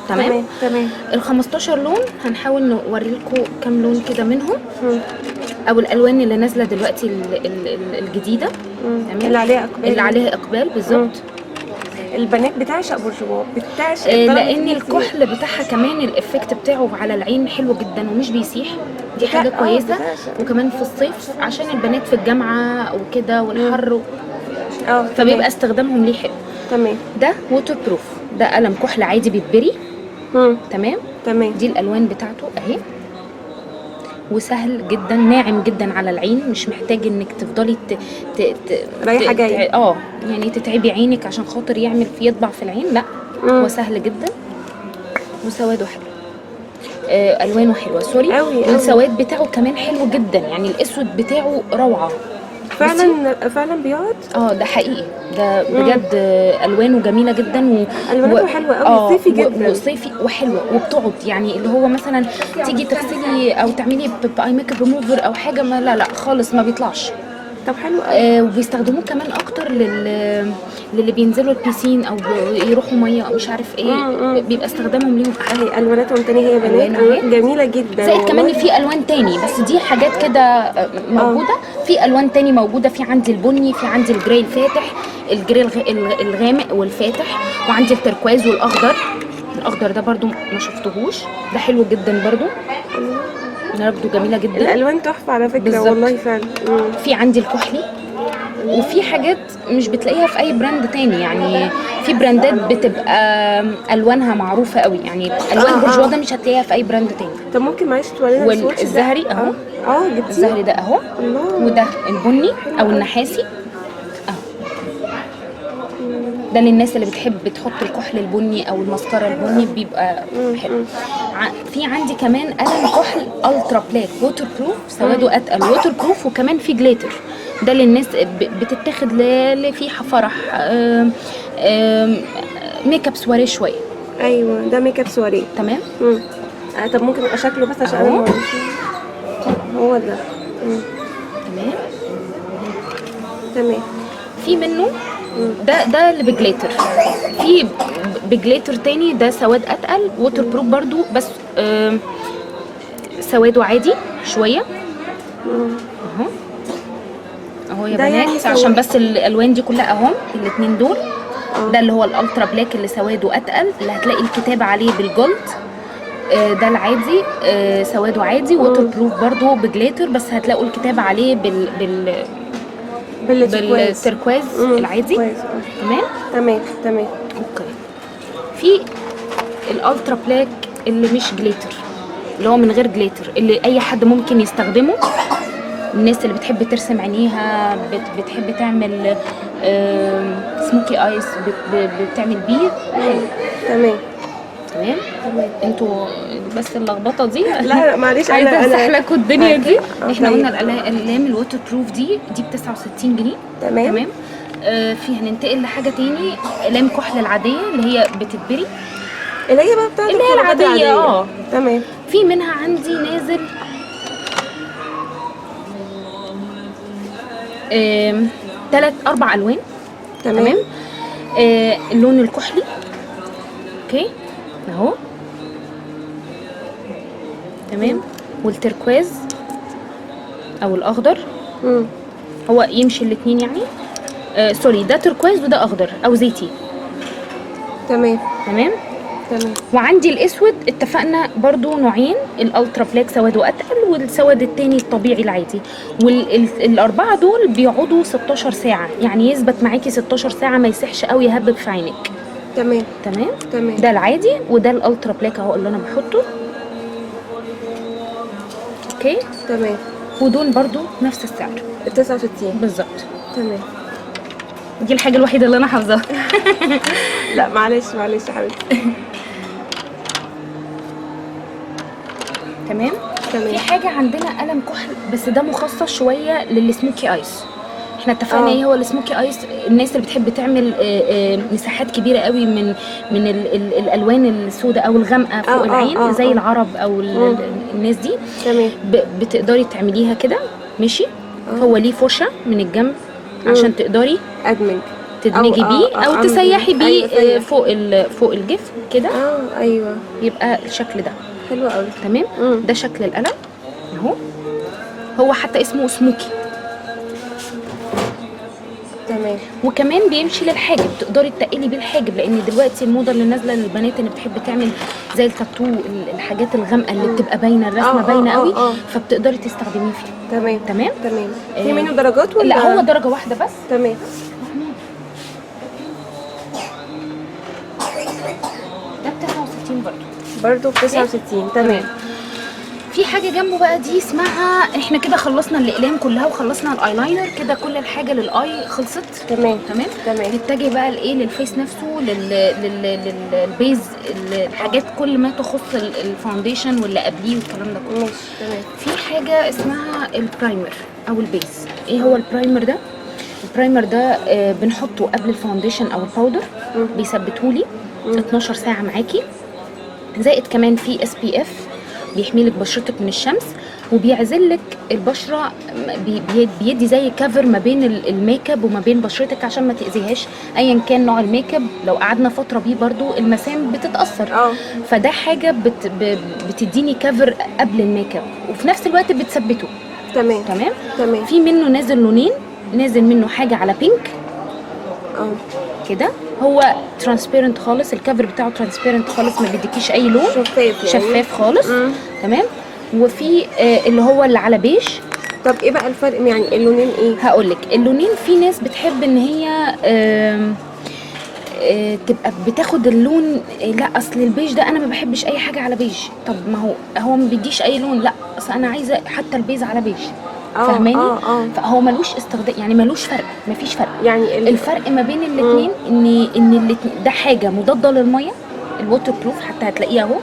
تمام.
تمام.
ال 15 لون هنحاول نوري لكم كام لون كده منهم. او الالوان اللي نازله دلوقتي الجديده. تمام. اللي عليها اقبال بالظبط.
البنات بتعشق بورجوان، بتعشق
لان الكحل بتاعها كمان الافكت بتاعه على العين حلو جدا ومش بيسيح. دي حاجه كويسه. وكمان في الصيف عشان البنات في الجامعه وكده والحر فبيبقى استخدامهم ليه حلو.
تمام.
ده ووتر بروف، ده قلم كحل عادي بيتبري. تمام.
تمام.
دي الالوان بتاعته اهي، وسهل جدا، ناعم جدا على العين، مش محتاج انك تفضلي
رايحه جايه
يعني تتعبي عينك عشان خاطر يطبع في العين. لا هو سهل جدا وسواده حلو. الوانه حلوه سوري. والسواد بتاعه كمان حلو جدا، يعني الاسود بتاعه روعه
فعلا بيقعد.
ده حقيقي، ده بجد. الوانه جميله جدا
الوانه حلوه قوي، صيفي جدا
وصيفي وحلوه وبتقعد. يعني اللي هو مثلا تيجي تغسلي او تعملي باي ميك اب ريموفر او حاجه، ما لا خالص ما بيطلعش.
طب حلو قوي.
وبيستخدموه كمان اكتر للي بينزلوا البيسين او يروحوا ميه مش عارف ايه. بيبقى استخدامهم ليهم
اهي الواناتهم تاني، هي بنات جميله جدا.
زائد كمان في الوان تاني، بس دي حاجات كده موجوده. في الوان تاني موجوده، في عندي البني، في عندي الجراي الفاتح، الجراي الغامق والفاتح، وعندي التركواز والاخضر. الاخضر ده برضو ما شفتهوش، ده حلو جدا برضو. برضو جميله جدا،
الالوان تحفه على فكره بالزبط. والله فعلا.
في عندي الكحلي، وفي حاجات مش بتلاقيها في اي براند تاني. يعني في براندات بتبقى الوانها معروفه قوي، يعني الوان بورجوا ده مش هتلاقيها في اي براند تاني.
طب ممكن معلش تورينا
والزهري اهو.
جبتيه
الزهري ده اهو. وده البني او النحاسي اهو. ده للناس اللي بتحب تحط الكحل البني او المسكره البني، بيبقى حلو. في عندي كمان قلم كحل الترا بلاك ووتر بروف، سواده اتقل ووتر بروف، وكمان في جليتر. ده للناس بتتاخد في فرح، ميك اب سواري شويه.
ايوه ده ميك اب سواري.
تمام.
طب ممكن ابقى شكله بس عشان انا هو ده. تمام.
في منه ده اللي بجليتر. في بجليتر تاني ده سواد اتقل ووتر بروف برضو، بس سواده عادي شويه اهو يا بنات. يعني عشان بس الالوان دي كلها اهو الاثنين دول. ده اللي هو الالترا بلاك اللي سواده اتقل، اللي هتلاقي الكتابه عليه بالجولد. ده العادي سواده عادي ووتر بروف برضو بجليتر، بس هتلاقوا الكتابه عليه بالتركواز العادي.
تمام.
اوكي. في الالترا بلاك اللي مش جليتر، اللي هو من غير جليتر، اللي اي حد ممكن يستخدمه. الناس اللي بتحب ترسم عينيها، بتحب تعمل سموكي ايس، بتعمل بيه.
تمام.
انتوا بس اللخبطه دي
لا معلش
انا اسحلكوا الدنيا دي. احنا قلنا الاقلام الووتر بروف دي ب 69 جنيه. تمام. في هننتقل لحاجه تاني، اقلام كحل العاديه اللي هي بتتبري،
اللي هي بقى بتاعت
اللي هي العاديه.
تمام.
في منها عندي نازل 3-4 الوان. تمام. اللون الكحلي اوكي اهو. تمام. والتركواز او الاخضر. هو يمشي الاثنين يعني. سوري، ده تركواز وده اخضر او زيتي.
تمام. تمام.
وعندي الاسود اتفقنا برضو نوعين، الالترا بلاك سواد واتقل، والسواد التاني الطبيعي العادي. والاربعه دول بيقعدوا 16 ساعه، يعني يثبت معاكي 16 ساعه، ما يسحش قوي يهبب في عينك.
تمام
تمام.
تمام.
ده العادي وده الالترا بلاك اهو اللي انا بحطه. اوكي
تمام.
ودول برضو نفس السعر
69
بالظبط.
تمام.
دي الحاجه الوحيده اللي انا حافظاها.
لا معلش معلش يا حبيبتي.
تمام.
تمام.
في حاجه عندنا قلم كحل بس ده مخصص شويه للسموكي ايس. احنا اتفقنا ايه هو السموكي ايس؟ الناس اللي بتحب تعمل مساحات كبيره قوي من الالوان السوداء او الغامقه فوق العين، زي العرب او الناس دي.
تمام.
بتقدري تعمليها كده ماشي. هو ليه فرشه من الجنب عشان تقدري تدمجي بيه او تسيحي بيه. أيوة فوق الجفن كده.
ايوه
يبقى الشكل ده
حلو قوي.
تمام. ده شكل القلم اهو. هو حتى اسمه سموكي.
تمام.
وكمان بيمشي للحاجب، تقدري تقلي بيه الحاجب، لان دلوقتي الموضه اللي نازله للبنات اللي بتحب تعمل زي التاتو، الحاجات الغامقه اللي بتبقى باينه، الرسمه باينه قوي، فبتقدري تستخدميه فيه.
تمام
تمام
تمام. في منه درجات ولا
لا؟ هو درجه واحده بس.
تمام.
ده ب 69
برضه ب 69. تمام.
في حاجه جنبه بقى دي اسمها، احنا كده خلصنا الاقلام كلها وخلصنا الايلاينر كده، كل الحاجه للاي خلصت.
تمام
تمام.
تمام.
نتجه بقى لايه؟ للفيس نفسه، للبيز، الحاجات كل ما تخص الفاونديشن واللي قبليه والكلام ده كله.
ماشي تمام.
في حاجه اسمها البرايمر او البيز. ايه هو البرايمر ده؟ البرايمر ده بنحطه قبل الفاونديشن او الباودر، بيثبتهولي 12 ساعه معاكي، زائد كمان في اس بي اف بيحمي لك بشرتك من الشمس، وبيعزل لك البشره، بيدي زي كفر ما بين الميك اب وما بين بشرتك عشان ما تاذيهاش ايا كان نوع الميك اب. لو قعدنا فتره بيه برضو المسام بتتاثر. فده حاجه بتديني كفر قبل الميك اب وفي نفس الوقت بتثبته.
تمام
تمام
تمام.
في منه نازل لونين، نازل منه حاجه على بينك كده، هو ترانسبيرنت خالص، الكفر بتاعه ترانسبيرنت خالص، ما بيديكيش اي لون،
شفاف يعني.
شفاف خالص. تمام. وفي اللي هو اللي على بيج.
طب ايه بقى الفرق يعني اللونين ايه؟
هقولك اللونين، في ناس بتحب ان هي تبقى بتاخد اللون، لا اصل البيج ده انا ما بحبش اي حاجه على بيج. طب ما هو ما بيديش اي لون، لا اصل انا عايزه حتى البيز على بيج. فاهماني؟ فهو ملوش استخدام، يعني ملوش فرق، مفيش فرق.
يعني
الفرق ما بين الاثنين ان الاثنين ده حاجه مضاده للميه، الووتر بروف، حتى هتلاقيه اهو،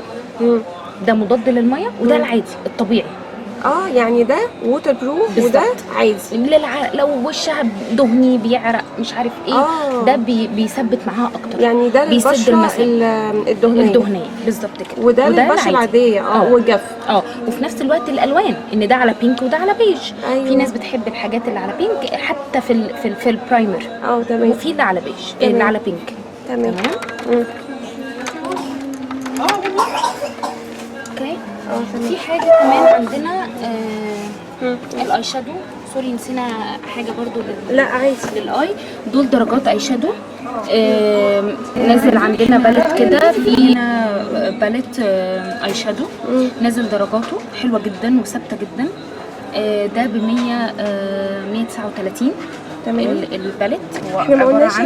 ده مضاد للميه، وده العادي الطبيعي.
يعني ده ووتر بروف وده عادي.
لو وشها دهني بيعرق مش عارف ايه، ده بيثبت معاها اكتر،
يعني ده للبشره الدهنيه
بالظبط كده،
وده للبشره العاديه والجف.
وفي نفس الوقت الالوان، ان ده على بينك وده على بيج.
أيوة.
في ناس بتحب الحاجات اللي على بينك حتى في البرايمر.
تمام.
وفي اللي على بيج، اللي على بينك.
تمام.
اوكي. في حاجه كمان عندنا الاي شادو. سوري نسينا حاجه برضو
لا عادي.
للاي، دول درجات اي شادو. نازل عندنا باليت كده، في باليت اي شادو نازل درجاته حلوه جدا وثابته جدا. ده ب 139.
تمام.
الباليت هو
احنا ما قلناش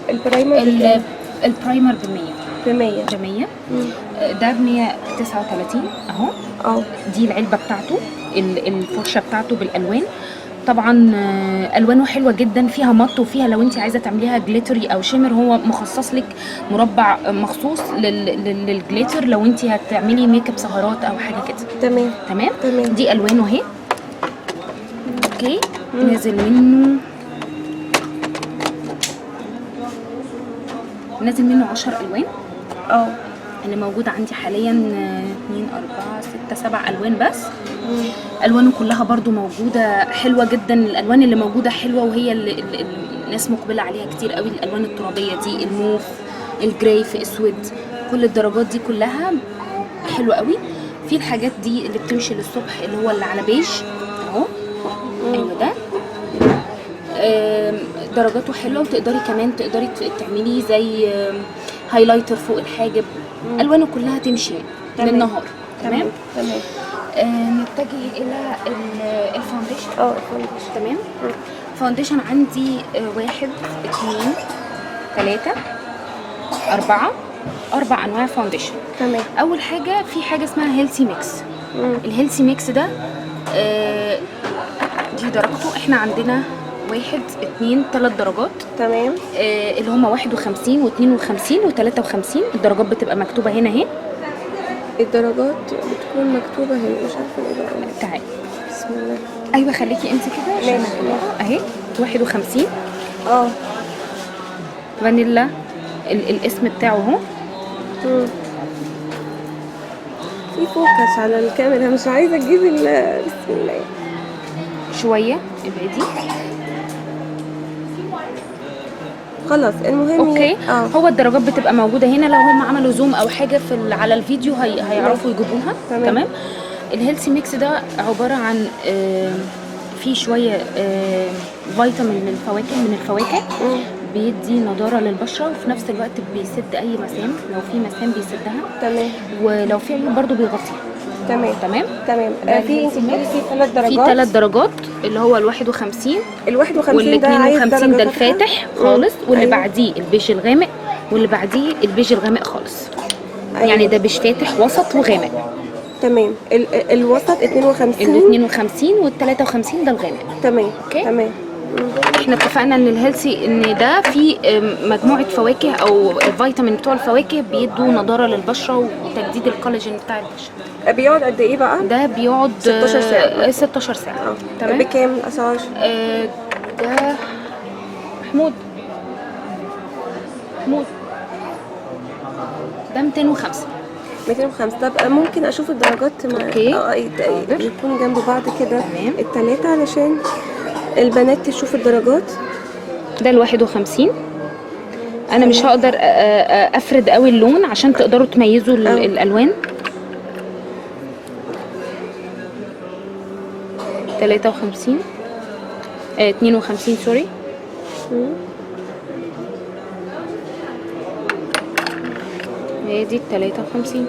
البرايمر.
البرايمر ب 100. ده ب 139 اهو. دي العلبه بتاعته، الفرشه بتاعته بالالوان. طبعا الوانه حلوه جدا، فيها مط وفيها لو انت عايزه تعمليها جليتري او شيمر، هو مخصص لك مربع مخصوص للجليتر لو انت هتعملي ميك اب سهرات او حاجه كده. تمام. دي الوانه اهي. اوكي. نازل منه 10 الوان. اللي موجوده عندي حاليا 2 4 6 7 الوان بس. الوانه كلها برضو موجوده حلوه جدا، الالوان اللي موجوده حلوه، وهي اللي الناس مقبله عليها كتير قوي، الالوان الترابيه دي، الموف، الجراي في اسود، كل الدرجات دي كلها حلوه قوي. في الحاجات دي اللي بتمشي للصبح اللي هو اللي على بيج اهو. ايوه ده درجاته حلوه، وتقدري كمان تعملي زي هايلايتر فوق الحاجب، الوانه كلها تمشي
تمام.
للنهار. تمام.
تمام.
نتجه الى الفاونديشن.
الفاونديشن.
تمام. فاونديشن عندي 1 2 3 4 4 انواع فاونديشن.
تمام.
اول حاجه في حاجه اسمها هيلثي ميكس. الهيلثي ميكس ده دي درجته، احنا عندنا 1 2 3 درجات.
تمام.
اللي هم 51 و52 و53. الدرجات بتبقى مكتوبه هنا اهي.
الدرجات بتكون مكتوبه هنا، مش عارفه ايه بقى.
تعالي
بسم الله.
ايوه خليكي انت كده عشان
ماشي.
اهي 51
اه
فانيلا الاسم بتاعه اهو.
في فوكس على الكاميرا، مش عايزه تجيب بسم الله.
شويه ابعدي.
خلاص المهم
اوكي. هو الدرجات بتبقى موجوده هنا، لو هم عملوا زوم او حاجه في على الفيديو هيعرفوا يجيبوها. تمام. الهيلثي ميكس ده عباره عن فيه شويه فيتامين من الفواكه بيدي نضاره للبشره، وفي نفس الوقت بيسد اي مسام، لو في مسام بيسدها.
تمام.
ولو في عيوب برضو بيغطيها.
تمام.
تمام.
تمام. في انت بتقولي في 3 درجات.
في 3 درجات اللي هو ال 51
وال
52 ده الفاتح خالص، واللي
أيوة.
بعديه البيج الغامق، واللي بعديه البيج الغامق خالص.
أيوة.
يعني ده بيج فاتح وسط وغامق.
تمام. الوسط 52.
ال 52 وال 53 ده الغامق.
تمام.
اوكي.
تمام.
احنا اتفقنا ان الهيلثي ان ده في مجموعه فواكه او الفيتامين بتوع الفواكه بيدوا نضاره للبشره وتجديد الكولاجين بتاع البشره.
بيقعد قد ايه بقى؟
ده بيقعد
16 ساعه.
16 ساعه. تمام.
بكام الاسعار؟
ده محمود ده 205.
205. طب ممكن اشوف الدرجات
اوكي.
يكون جنب بعض كده.
تمام.
الثلاثه علشان البنات تشوف الدرجات.
ده ال 51. انا مش هقدر افرد قوي اللون عشان تقدروا تميزوا الالوان. 53 52 سوري. هي دي 53.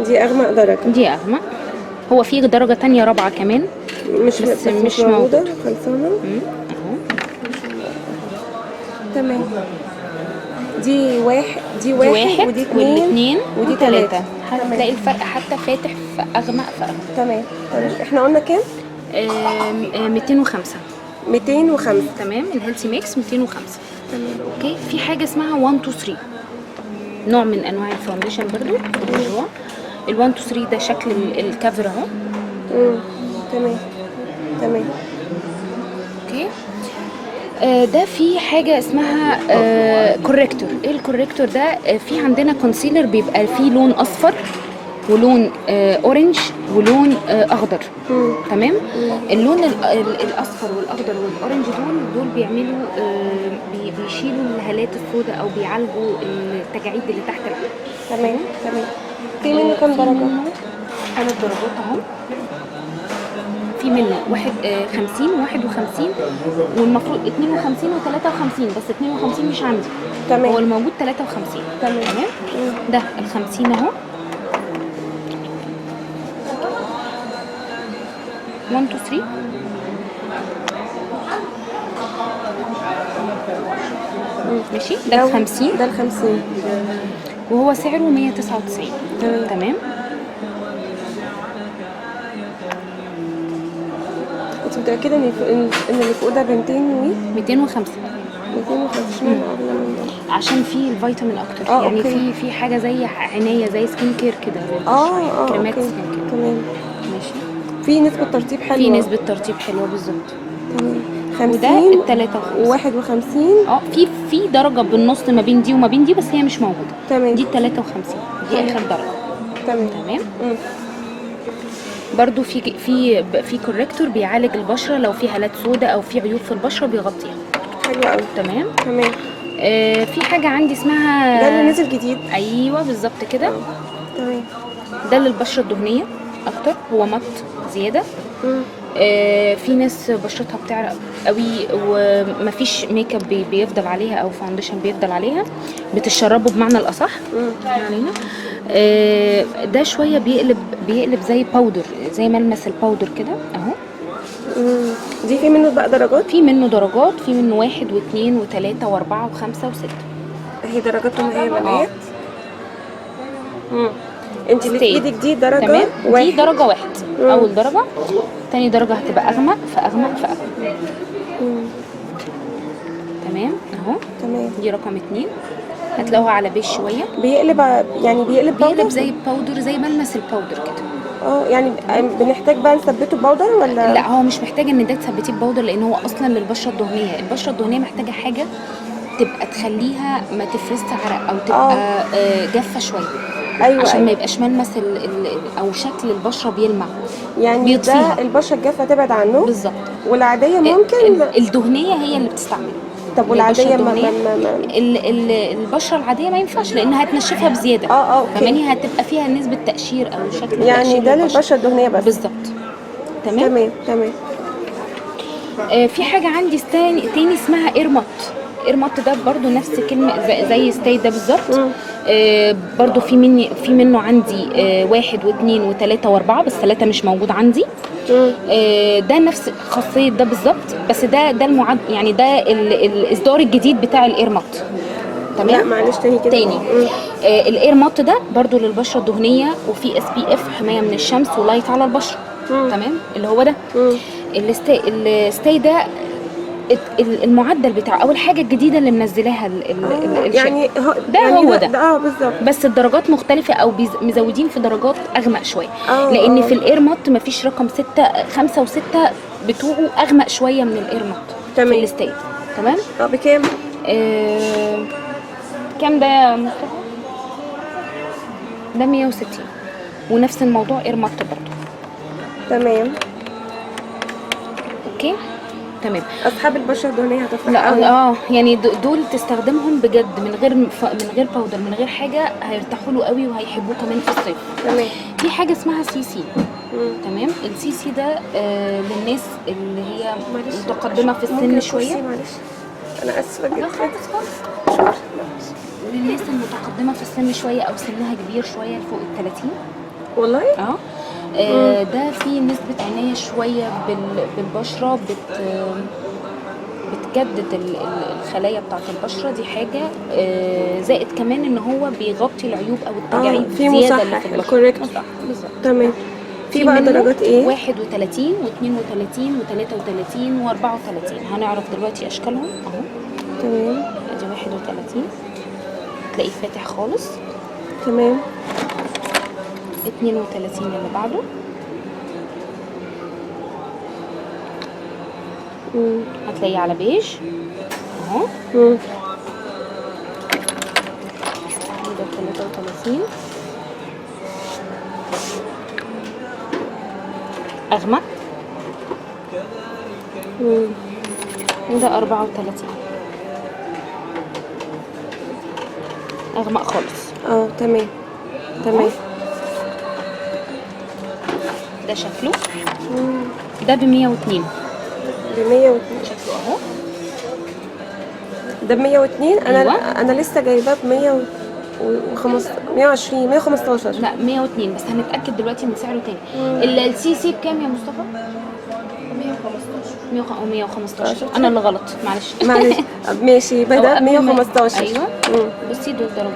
دي اغمق درجه.
دي اغمق. هو في درجه تانية رابعه كمان بس مش موجوده.
خلصانه.
اهو.
تمام. دي واحد ودي
والاثنين
ودي
3. هتلاقي الفرق حتى فاتح في اغمق في اغمق.
تمام. احنا قلنا كام؟
205.
205.
تمام. الهيلثي ميكس 205.
تمام.
اوكي. في حاجه اسمها 1 2 3، نوع من انواع الفاونديشن برضو في الموضوع. ال 1 2 3 ده شكل الكفر اهو.
تمام. تمام.
اوكي. ده في حاجه اسمها كوريكتور. ايه الكوريكتور ده؟ في عندنا كونسيلر بيبقى فيه لون اصفر ولون اورنج ولون اخضر. تمام. اللون الاصفر والاخضر والاورنج دول بيعملوا بيشيلوا الهالات السوداء او بيعالجوا التجاعيد اللي تحت العين.
تمام. تمام. في منه كام درجه؟
3 درجات اهو. في منه 50 51 والمفروض 52 و53، بس 52 مش عندي.
تمام.
هو الموجود 53.
تمام.
ده ال 50 اهو. 1 2 3. ماشي. ده ال 50.
ده ال 50
وهو سعره 199. تمام.
انت متاكده ان اللي فوق ده ب
205
اشمعنى اغلى من ده؟
عشان فيه الفيتامين اكتر. يعني
أوكي.
في حاجه زي عنايه زي سكين كير كده. كريمات
أوكي.
سكين كير.
تمام.
ماشي.
في نسبه ترطيب حلوه.
في نسبه ترطيب حلوه بالظبط.
تمام.
وده
50
ال 53
و51.
في درجه بالنص ما بين دي وما بين دي، بس هي مش موجوده.
تمام.
دي ال 53 دي اخر درجه.
تمام.
برضو في كوريكتور بيعالج البشره لو في هالات سوداء او في عيوب في البشره بيغطيها.
حلو قوي.
تمام.
تمام.
في حاجه عندي اسمها
ده اللي نزل جديد.
ايوه بالظبط كده.
تمام.
ده للبشره الدهنيه اكتر، هو مط زياده. في ناس بشرتها بتعرق قوي ومفيش ميك اب بيفضل عليها او فاونديشن بيفضل عليها، بتشربه بمعنى الاصح علينا. ده شويه بيقلب زي باودر، زي ملمس الباودر كده اهو.
دي في منه بقى درجات؟
في منه درجات، في منه 1 و2 و3 و4 و5 و6.
هي درجاتهم ايه يا بنات؟ انت اللي في ايدك دي درجه
تمام.
واحد.
دي درجه واحد. اول درجه، تاني درجه هتبقى اغمق فاغمق فاغمق. تمام اهو.
تمام.
دي رقم 2، هتلاقوها على بيج شويه.
بيقلب يعني
بيقلب زي الباودر، زي ملمس الباودر كده.
يعني بنحتاج بقى نثبته باودر ولا
لا، هو مش محتاج ان ده تثبتيه بباودر، لان هو اصلا للبشره الدهنيه. البشره الدهنيه محتاجه حاجه تبقى تخليها ما تفرزش عرق او تبقى جافه شويه.
ايوه
عشان ما يبقاش ملمس او شكل البشره بيلمع،
يعني
بيطفيها.
ده البشره الجافه تبعد عنه
بالظبط.
والعاديه ممكن
الدهنيه هي اللي بتستعمله.
طب والعاديه
البشره العاديه ما ينفعش لانها هتنشفها بزياده. كمان هي هتبقى فيها نسبه تقشير او شكل
يعني ده للبشره الدهنيه بس.
بالظبط. تمام. في حاجه عندي تاني اسمها ايرموت. ايرموت ده برضو نفس كلمه زي ستاي ده بالظبط. برضو في منه عندي 1 و2 و3 و4، بس 3 مش موجود عندي. ده نفس خاصيه ده بالظبط، بس ده المعد يعني ده الاصدار الجديد بتاع الايرموت. تمام.
لا معلش تاني كده.
الايرموت ده برضو للبشره الدهنيه، وفي SPF حمايه من الشمس ولايت على البشره. تمام. اللي هو ده الستاي ده المعدل بتاعه او الحاجه الجديده اللي منزلاها
يعني
ده
يعني
هو ده
بالظبط.
بس الدرجات مختلفه او مزودين في درجات اغمق شويه. لان في الايرموت مفيش رقم 6 5 و6 بتوعه اغمق شويه من الايرموت.
تمام.
في الستاي. تمام.
بكام؟
كام ده يا مصطفى؟ ده 160، ونفس الموضوع ايرموت برضه.
تمام.
اوكي. تمام.
اصحاب البشره الدهنيه هتفرق.
لا يعني دول تستخدمهم بجد من غير باودر، من غير حاجه، هيرتاحوا له قوي وهيحبوه كمان في الصيف.
تمام.
في حاجه اسمها CC. تمام. الCC ده للناس اللي هي متقدمه في السن شويه.
معلش انا اسفه جدا.
للناس المتقدمه في السن شويه او سنها كبير شويه فوق ال30.
والله
ده في نسبة عناية شوية بالبشرة، بتجدد الخلايا بتاعت البشرة دي حاجة. زائد كمان ان هو بيغطي العيوب او التجاعيد زيادة اللي في البشرة. بالظبط.
تمام. في بقى درجات ايه؟
31 و32 و33 و34. هنعرف دلوقتي اشكالهم اهو.
تمام.
ادي 31 تلاقيه فاتح خالص.
تمام.
32 اللي بعده. هتلاقيه على بيج اهو. ده 33 اغمق. وده 34 اغمق خالص.
تمام.
ده شكله. ده ب 102. شكله اهو.
ده ب 102.
أيوة.
انا لسه جايباه ب 120 115.
لا 102 بس هنتاكد دلوقتي من سعره تاني. الCC بكام يا مصطفى؟ 115 او 115. انا اللي غلط، معلش.
ماشي. بدا 115.
ايوه. بصي دول درجات.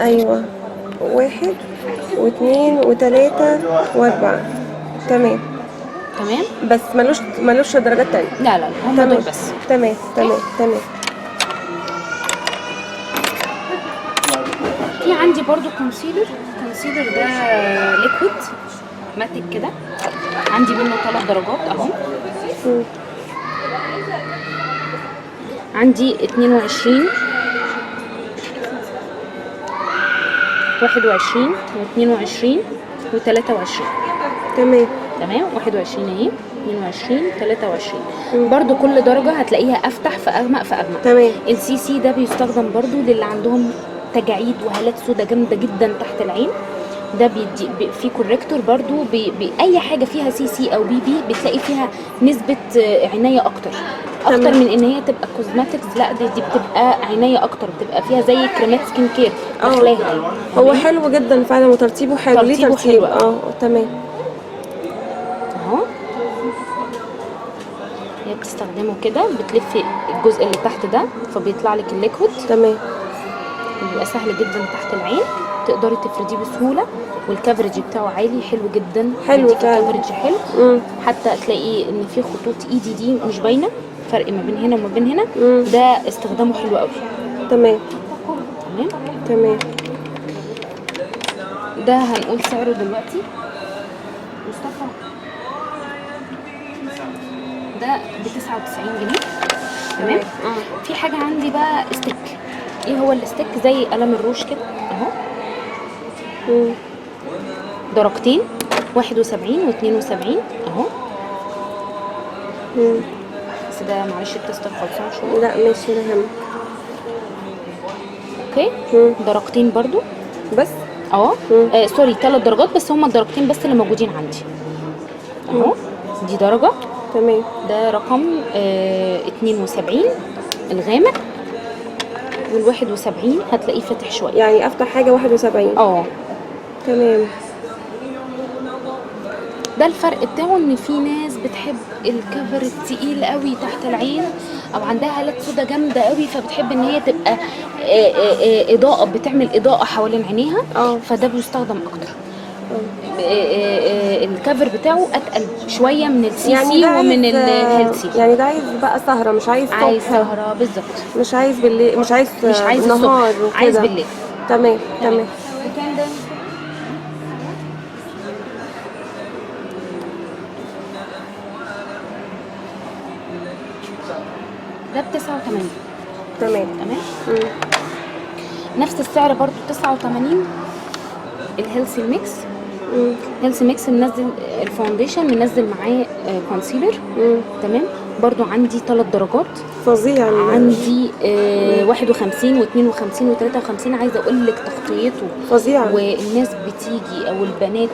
ايوه 1 و2 و3 و4. تمام. بس ملوش درجات تانية.
لا هم دول بس.
تمام.
في عندي برضو كونسيلر ده ليكويد ماتيك كده. عندي منه 3 درجات اهو. عندي 22 21 و22 و23.
تمام
21 اهي، 22 23. برضو كل درجه هتلاقيها افتح فاغمق فاغمق.
تمام.
الCC ده بيستخدم برضو للي عندهم تجاعيد وهالات سودا جامده جدا تحت العين، ده بيدي في كوريكتور برضو اي حاجه فيها سي سي او بي بي بتلاقي فيها نسبه عنايه اكتر
تمام.
من ان هي تبقى كوزماتكس. لا دي بتبقى عنايه اكتر، بتبقى فيها زي كريمات سكين كير داخلاها يعني.
هو حلو جدا فعلا وترتيبه حلو. ليه
ترتيبه
ترتيب؟
حلو.
تمام.
اهو هي بتستخدمه كده، بتلفي الجزء اللي تحت ده فبيطلع لك الليكويد.
تمام.
بيبقى سهل جدا تحت العين، تقدري تفرديه بسهوله، والكفرج بتاعه عالي حلو جدا.
حلو فعلا.
كفرج حلو. حتى تلاقي ان في خطوط ايدي دي مش باينه، فرق ما بين هنا وما بين هنا. ده استخدامه حلو قوي.
تمام.
تمام.
تمام.
ده هنقول سعره دلوقتي. مصطفى ده ب 99 جنيه. تمام. في حاجه عندي بقى ستيك. ايه هو الستيك؟ زي قلم الروش كده اهو. درجتين 71 و72 اهو. بس ده معلش التستر خلصان شويه.
لا ماشي مهم.
اوكي. درجتين برضو
بس.
سوري 3 درجات بس، هما الدرجتين بس اللي موجودين عندي اهو. دي درجه.
تمام.
ده رقم 72 الغامق، وال71 هتلاقيه فاتح شويه.
يعني افتح حاجه 71. تمام.
ده الفرق بتاعه، ان في ناس بتحب الكفر التقيل قوي تحت العين، او عندها هالات سودا جامده قوي فبتحب ان هي تبقى اضاءه، بتعمل اضاءه حوالين عينيها. فده بيستخدم اكتر. الكفر بتاعه اتقل شويه من السي
يعني
سي ومن الهيلثي.
يعني ده عايز بقى سهره، مش عايز صبح.
عايز سهره بالظبط.
مش عايز بالليل، مش عايز نهار وكده.
عايز بالليل.
تمام. تمام.
وكان ده ده ب 89.
تمام.
نفس السعر برضو 89. الهيلثي ميكس. هيلثي ميكس منزل الفاونديشن، منزل معاه كونسيلر. تمام. برضو عندي 3 درجات.
فظيع.
عندي 51 و52 و53. عايزه اقول لك تغطيته
فظيعه،
والناس بتيجي او البنات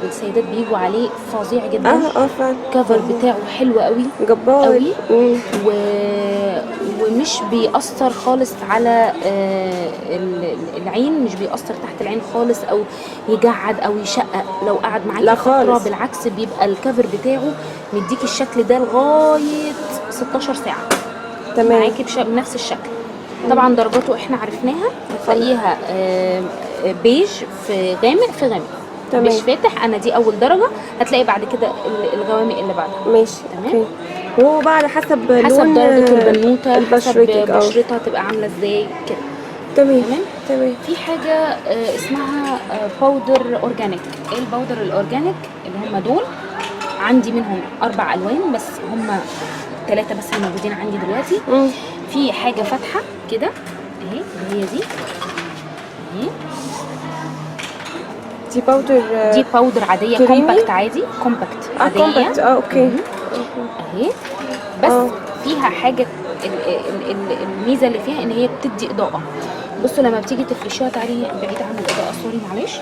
والسيدات بيجوا عليه فظيع جدا.
فعلا.
الكفر بتاعه حلو قوي،
جبار
قوي. ومش بيأثر خالص على العين، مش بيأثر تحت العين خالص او يجعد او يشقق لو قعد معاكي فتره. بالعكس بيبقى الكفر بتاعه مديكي الشكل ده لغايه 16 ساعه.
تمام.
معاكي بنفس الشكل. طبعا درجاته احنا عرفناها، هتلاقيها بيج في غامق في غامق.
تمام.
مش فاتح. انا دي اول درجه، هتلاقي بعد كده الغوامق اللي بعدها.
ماشي.
تمام.
وهو بقى على حسب لون
درجه البنوته، حسب
بشرتك
بشرتها تبقى عامله ازاي كده.
تمام. تمام.
في حاجه اسمها باودر اورجانيك. ايه الباودر الاورجانيك؟ اللي هم دول عندي منهم 4 الوان بس، هم 3 بس اللي موجودين عندي دلوقتي. في حاجه فاتحه كده اهي، اللي هي دي اهي. دي باودر عاديه كومباكت عادي، كومباكت عاديه.
كومباكت. اوكي.
اهي. بس فيها حاجه، الميزه اللي فيها ان هي بتدي اضاءه. بصوا لما بتيجي تفرشيها، تعالي بعيد عن الاضاءه سوري معلش.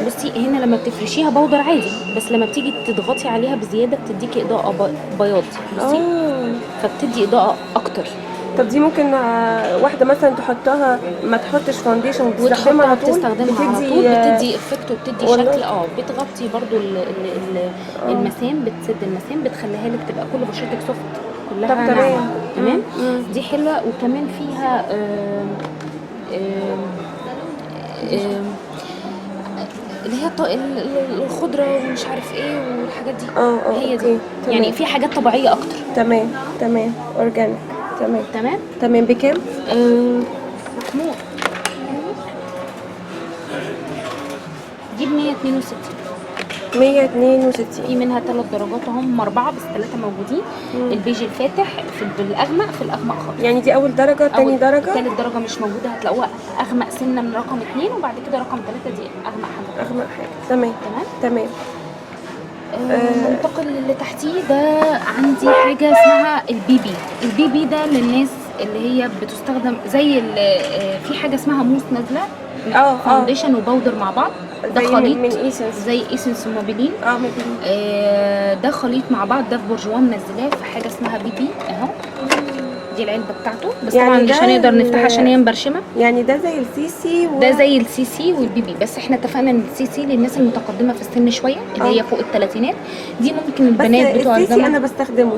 بصي هنا لما بتفرشيها بودر عادي، بس لما بتيجي تضغطي عليها بزياده بتديكي اضاءه بياض. بصي فبتدي اضاءه اكتر.
طب دي ممكن واحده مثلا تحطها ما تحطش فاونديشن وتستخدمها على طول؟
بتدي افكت وبتدي شكل. بتغطي برضو المسام، بتسد المسام، بتخليها لك تبقى كل بشرتك سوفت كلها.
طب تمام.
تمام. دي حلوه. وكمان فيها اللي هي الخضره ومش عارف ايه والحاجات دي. هي دي يعني في حاجات طبيعيه اكتر.
تمام. تمام. اورجانيك. تمام.
تمام.
تمام. بكام؟
محمود دي ب 162.
162.
في منها 3 درجات، هم 4 بس 3 موجودين. البيج الفاتح، في الاغمق، في الاغمق خالص.
يعني دي اول درجه. تاني درجه؟
ثالث درجه مش موجوده، هتلاقوها اغمق سنه من رقم 2، وبعد كده رقم 3 دي اغمق حاجه.
اغمق حاجه. تمام.
تمام. ننتقل اللي تحتيه. ده عندي حاجه اسمها البي بي. البي بي ده للناس اللي هي بتستخدم زي في حاجه اسمها موس نازله، فاونديشن وباودر مع بعض. ده
زي
خليط
من ايسنس.
زي ايسنس موبيلين.
مبين.
ده خليط مع بعض، ده في برجوان منزلاه في حاجه اسمها بي بي اهو. دي العلبه بتاعته، بس
يعني
طبعا مش
ده
هنقدر نفتحها عشان هي مبرشمه.
يعني ده زي السيسي
ده زي السي سي والبي بي، بس احنا اتفقنا ان السي سي للناس المتقدمه في السن شويه، اللي هي فوق الثلاثينات. دي ممكن
بس
البنات بتوع
السيسي
الجامعه.
انا بستخدمه.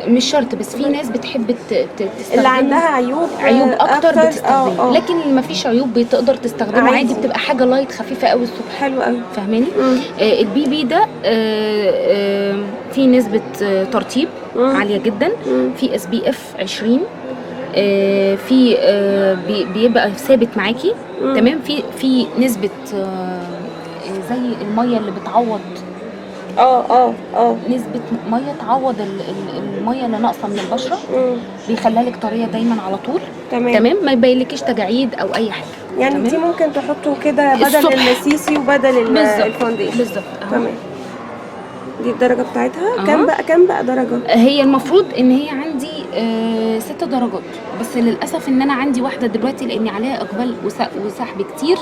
مش شرط، بس في ناس بتحب تستخدمه،
اللي عندها عيوب
اكتر بتستخدمه. لكن اللي ما فيش عيوب بتقدر تستخدمه عادي، بتبقى حاجه لايت خفيفه قوي الصبح.
حلو قوي.
فاهماني؟ البي بي ده في نسبه ترطيب عاليه جدا، في اس بي اف 20، في بيبقى ثابت معاكي. تمام. في نسبه زي الميه اللي بتعوض نسبه ميه تعوض الميه اللي ناقصه من البشره، بيخليها لك طريه دايما على طول. تمام. ما يبينلكيش تجاعيد او اي حاجه.
يعني
تمام؟
دي ممكن تحطه كده بدل
الصبح.
السيسي وبدل الفونديشن.
بالظبط.
تمام. دي الدرجه بتاعتها كام بقى درجه؟
هي المفروض ان هي عندي 6 درجات، بس للاسف ان انا عندي واحده دلوقتي لان عليها اقبال وسحب كتير.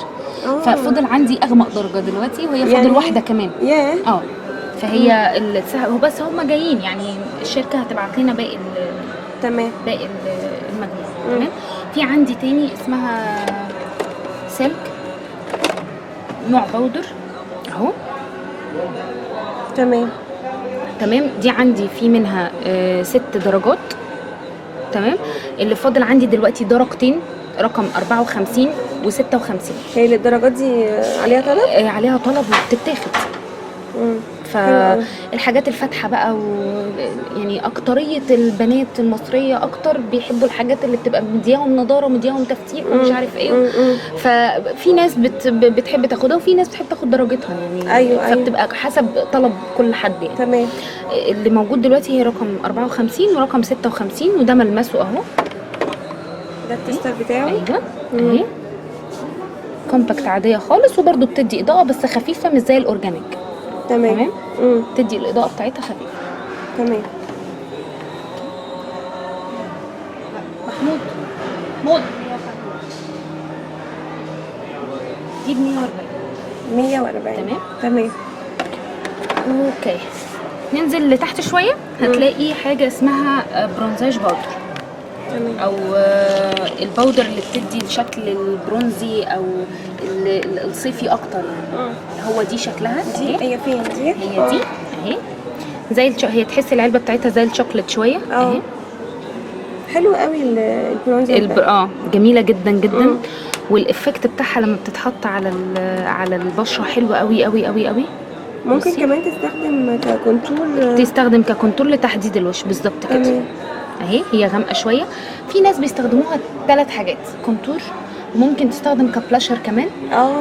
ففضل عندي اغمق درجه دلوقتي، وهي فاضل واحده كمان. فهي هو بس هم جايين، يعني الشركه هتبعت لنا باقي
تمام
باقي المجموعه. تمام. في عندي تاني اسمها سلك، نوع باودر اهو. تمام. دي عندي في منها 6 درجات. تمام. اللي فاضل عندي دلوقتي درجتين، رقم 54 و56.
هي الدرجات دي عليها طلب؟
عليها طلب وبتتاخد. فالحاجات الفاتحه بقى يعني اكتريه البنات المصريه اكتر بيحبوا الحاجات اللي بتبقى مدياهم نضاره ومدياهم تفتيح ومش عارف ايه. ففي ناس بتحب تاخدها، وفي ناس بتحب تاخد درجتها يعني.
ايوه
فبتبقى حسب طلب كل حد يعني.
تمام.
اللي موجود دلوقتي هي رقم 54 ورقم 56، وده ملمسه اهو.
ده التستر بتاعه.
ايوه اهي. كومباكت عاديه خالص، وبرده بتدي اضاءه بس خفيفه مش زي الاورجانيك. تمام. تدي الاضاءه بتاعتها خفيفه.
تمام.
محمود دي ب 140.
تمام.
اوكي. ننزل لتحت شويه، هتلاقي حاجه اسمها برونزاج باودر.
تمام.
او الباودر اللي بتدي الشكل البرونزي او الصيفي اكتر. هو دي شكلها.
دي هي فين دي؟
هي دي اهي. زي هي تحس العلبه بتاعتها زي الشوكليت شويه اهي.
حلو قوي البرونزي
جميله جدا جدا. والافكت بتاعها لما بتتحط على البشره حلوه قوي قوي قوي قوي.
ممكن كمان
تستخدم ككونتور لتحديد الوش. بالظبط كده اهي. هي غامقه شويه. في ناس بيستخدموها 3 حاجات، كونتور، وممكن تستخدم كبلاشر كمان،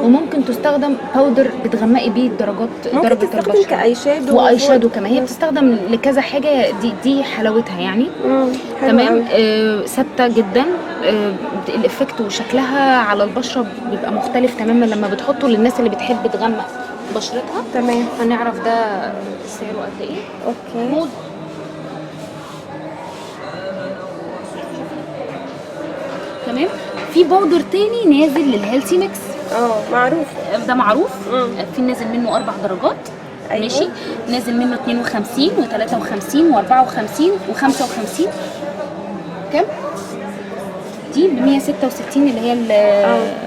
وممكن تستخدم باودر بتغمقي بيه درجه البشره،
كاي شادو
واي شادو كمان. هي بتستخدم لكذا حاجه. دي حلاوتها يعني. تمام. ثابته جدا. الافكت وشكلها على البشره بيبقى مختلف تماما لما بتحطه للناس اللي بتحب تغمق بشرتها.
تمام.
هنعرف ده سعره قد ايه.
اوكي. تمام.
في باودر تاني نازل للهيلثي ميكس.
معروف.
ده معروف. في نازل منه 4 درجات. أيوة. ماشي. نازل منه 52 و53 و54 و55. كام؟ دي ب 166 اللي هي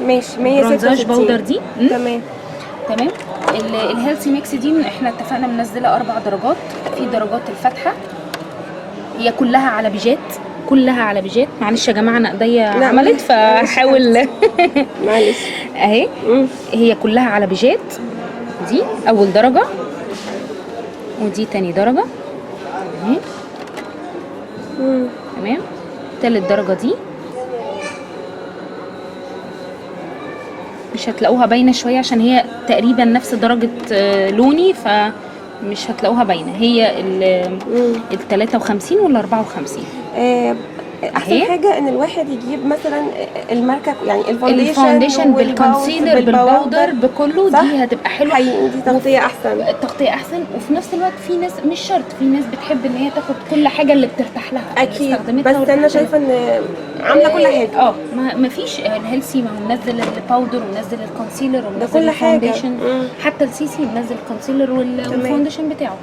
ماشي 166
باودر دي.
تمام.
الهيلثي ميكس دي احنا اتفقنا منزله 4 درجات. في درجات الفاتحه، هي كلها على بيجات. معلش يا جماعه انا ايديا عملت فحاول.
معلش
اهي. هي كلها على بيجات. دي اول درجه، ودي تاني درجه اهي. تمام. تالت درجه دي مش هتلاقوها باينه شويه عشان هي تقريبا نفس درجه لوني، فمش هتلاقوها باينه. هي ال 53 ولا 54؟
احسن
أهي.
حاجه ان الواحد يجيب مثلا الماركه، يعني
الفاونديشن بالكونسيلر بالباودر بكله،
صح؟
دي هتبقى حلوه.
حقيقي دي تغطيه احسن.
التغطيه احسن، وفي نفس الوقت في ناس مش شرط، في ناس بتحب ان هي تاخد كل حاجه اللي بترتاح لها
اكيد،
استخدمتها
بس انا
وارتاحت لها.
شايفه ان عامله كل حاجه.
ما فيش الهيلسي، ما هو منزل الباودر ومنزل الكونسيلر ومنزل
كل حاجة.
الفاونديشن. حتى السيسي منزل الكونسيلر والفاونديشن بتاعه.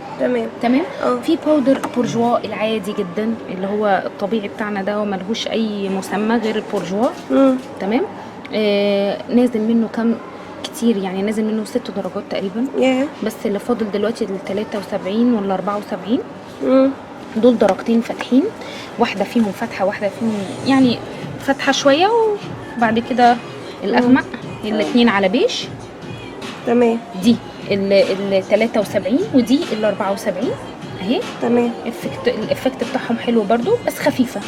تمام. في باودر بورجوا العادي جدا اللي هو الطبيعي بتاعنا ده، وملهوش اي مسمى غير البورجوا. تمام. نازل منه كم كتير، يعني نازل منه 6 درجات تقريبا. بس اللي فاضل دلوقتي ال 73 ولا 74. دول درجتين فاتحين، واحده فيهم فاتحه، واحده فيهم يعني فاتحه شويه، وبعد كده الاغمق. الاثنين على بيج.
تمام.
دي ال 73 ودي ال 74 اهي.
تمام.
الافكت بتاعهم حلو برضو، بس خفيفه،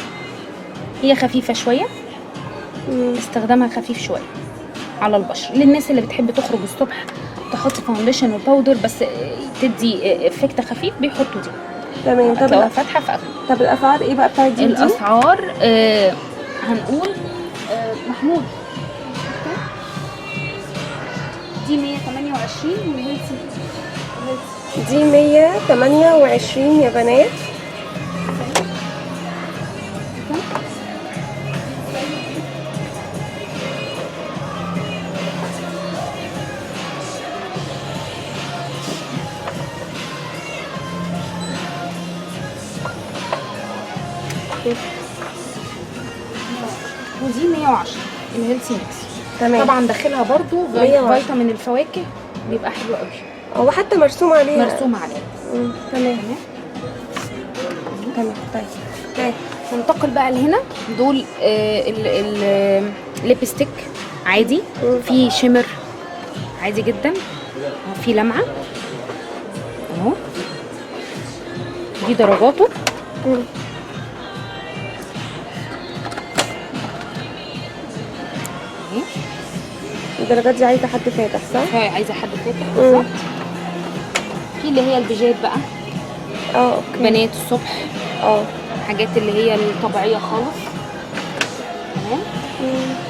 هي خفيفه شويه. استخدامها خفيف شويه على البشره، للناس اللي بتحب تخرج الصبح تحط فاونديشن وباودر بس تدي افكت خفيف، بيحطوا دي.
تمام.
طب لو فاتحه في اغلى.
طب الاسعار ايه بقى بتاعت دي؟
الاسعار هنقول محمود دي 128 والهيلثي
دي 128 يا بنات.
ودي 110 الهيلثي ميكس.
تمام.
طبعا داخلها برضو فيتامين الفواكه، بيبقى حلو قوي.
هو حتى مرسوم عليه.
تمام.
تمام. طيب
ننتقل بقى لهنا. دول الليبستيك عادي، في شيمر عادي جدا، في لمعه اهو. دي درجاته.
الدرجات دي عايزه حد فاتح صح؟
عايزه حد فاتح بالظبط. في اللي هي البيجات بقى،
اوكي،
بنات الصبح، حاجات اللي هي الطبيعيه خالص. تمام.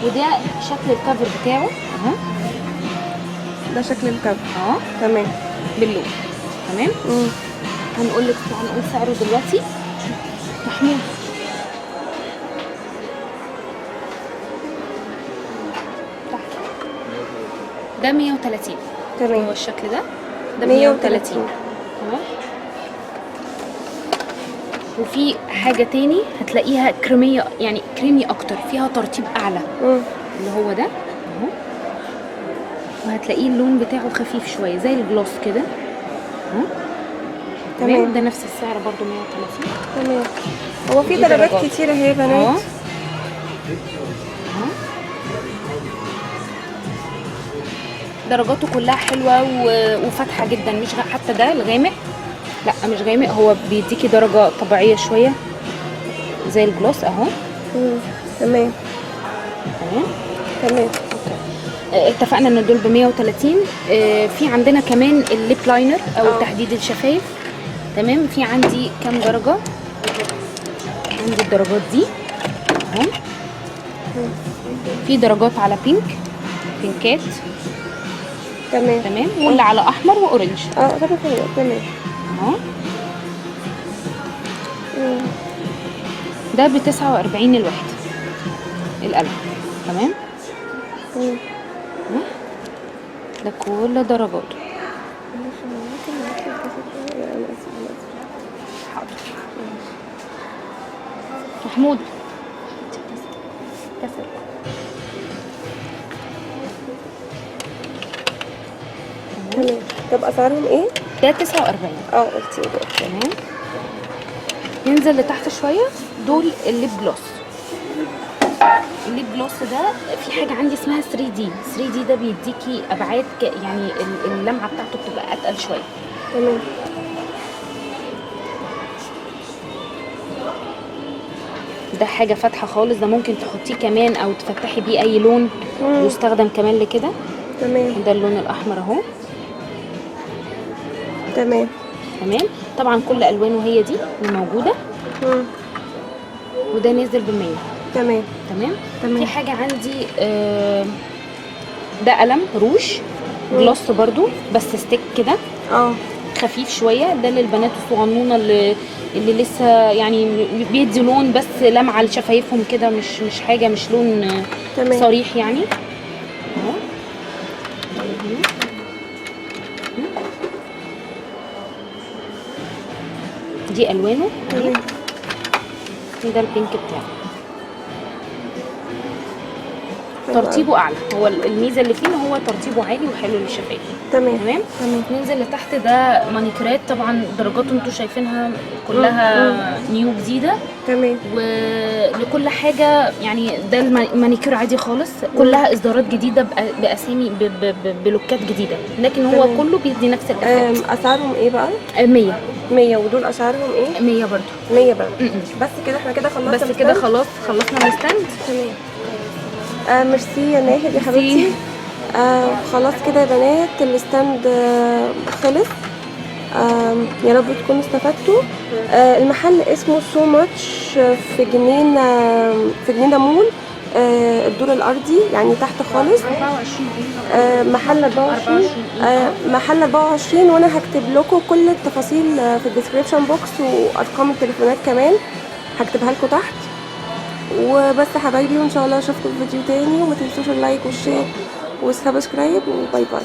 وده شكل الكفر بتاعه اهو.
ده شكل الكفر. تمام.
باللون. تمام. هنقول سعره دلوقتي. محمود ده 130.
تمام.
هو الشكل ده 130. تمام. وفي حاجه تاني هتلاقيها كريميه، يعني كريمي اكتر، فيها ترطيب اعلى. اللي هو ده اهو. وهتلاقيه اللون بتاعه خفيف شويه زي الجلوس كده اهو. تمام. ده نفس السعر برضو 130.
تمام. هو في درجات كتيره اهي يا بنات.
درجاته كلها حلوه وفاتحه جدا، مش حتى ده الغامق، لا مش غامق، هو بيديكي درجه طبيعيه شويه زي الجلوس اهو.
تمام.
اتفقنا ان دول ب 130. في عندنا كمان الليب لاينر او تحديد الشفايف. تمام. في عندي كام درجه؟ عندي الدرجات دي اهو. في درجات على بينكات. تمام. واللي على احمر واورنج.
تمام
اهو. ده ب 49 الواحد القلم. تمام. ده كل درجاته. حاضر. محمود كسر.
تمام. طب اسعارهم ايه؟
ده 49.
قلتي ده.
تمام. ننزل لتحت شويه. دول الليب جلوس. الليب جلوس ده في حاجه عندي اسمها 3D. 3D ده بيديكي ابعاد يعني اللمعه بتاعته بتبقى اتقل شويه.
تمام.
ده حاجه فاتحه خالص، ده ممكن تحطيه كمان او تفتحي بيه اي لون ويستخدم كمان لكده.
تمام.
ده اللون الاحمر اهو.
تمام.
طبعا كل الوانه هي دي الموجوده. وده نازل ب100.
تمام
تمام.
تمام.
في حاجه عندي ده قلم روج جلوس برضو بس ستيك كده خفيف شويه، ده للبنات الصغنونه اللي لسه يعني بيدي لون بس لمعه لشفايفهم كده، مش حاجه، مش لون
تمام.
صريح يعني. دي الوانه.
تمام.
ده البينك بتاعه، ترطيبه اعلى. هو الميزه اللي فيه ان هو ترطيبه عالي وحلو للشفايف.
تمام
تمام.
تمام.
ننزل لتحت، ده مانيكيرات طبعا درجاته انتوا شايفينها كلها نيو جديده.
تمام.
ولكل حاجه يعني، ده المانيكير عادي خالص، كلها اصدارات جديده باسامي بلوكات جديده، لكن هو
تمام.
كله بيدي نفس الافكت.
اسعارهم ايه بقى؟
100.
100. ودول اسعارهم ايه؟
100 برضو.
100 بقى. بس كده احنا كده خلصنا.
بس كده خلاص خلصنا الستاند.
تمام. ميرسي يا ناهد يا حبيبتي. خلاص كده يا بنات الستاند خلص. يا رب تكونوا استفدتوا. المحل اسمه سو ماتش في جنينة مول، الدور الارضي يعني تحت خالص.
24.
محل 24. محل 24. وانا هكتب لكم كل التفاصيل في الديسكريبشن بوكس، وارقام التليفونات كمان هكتبها لكم تحت. وبس حبايبي، وان شاء الله اشوفكم في فيديو تاني، وما تنسوش اللايك والشير والسبسكرايب، وباي باي.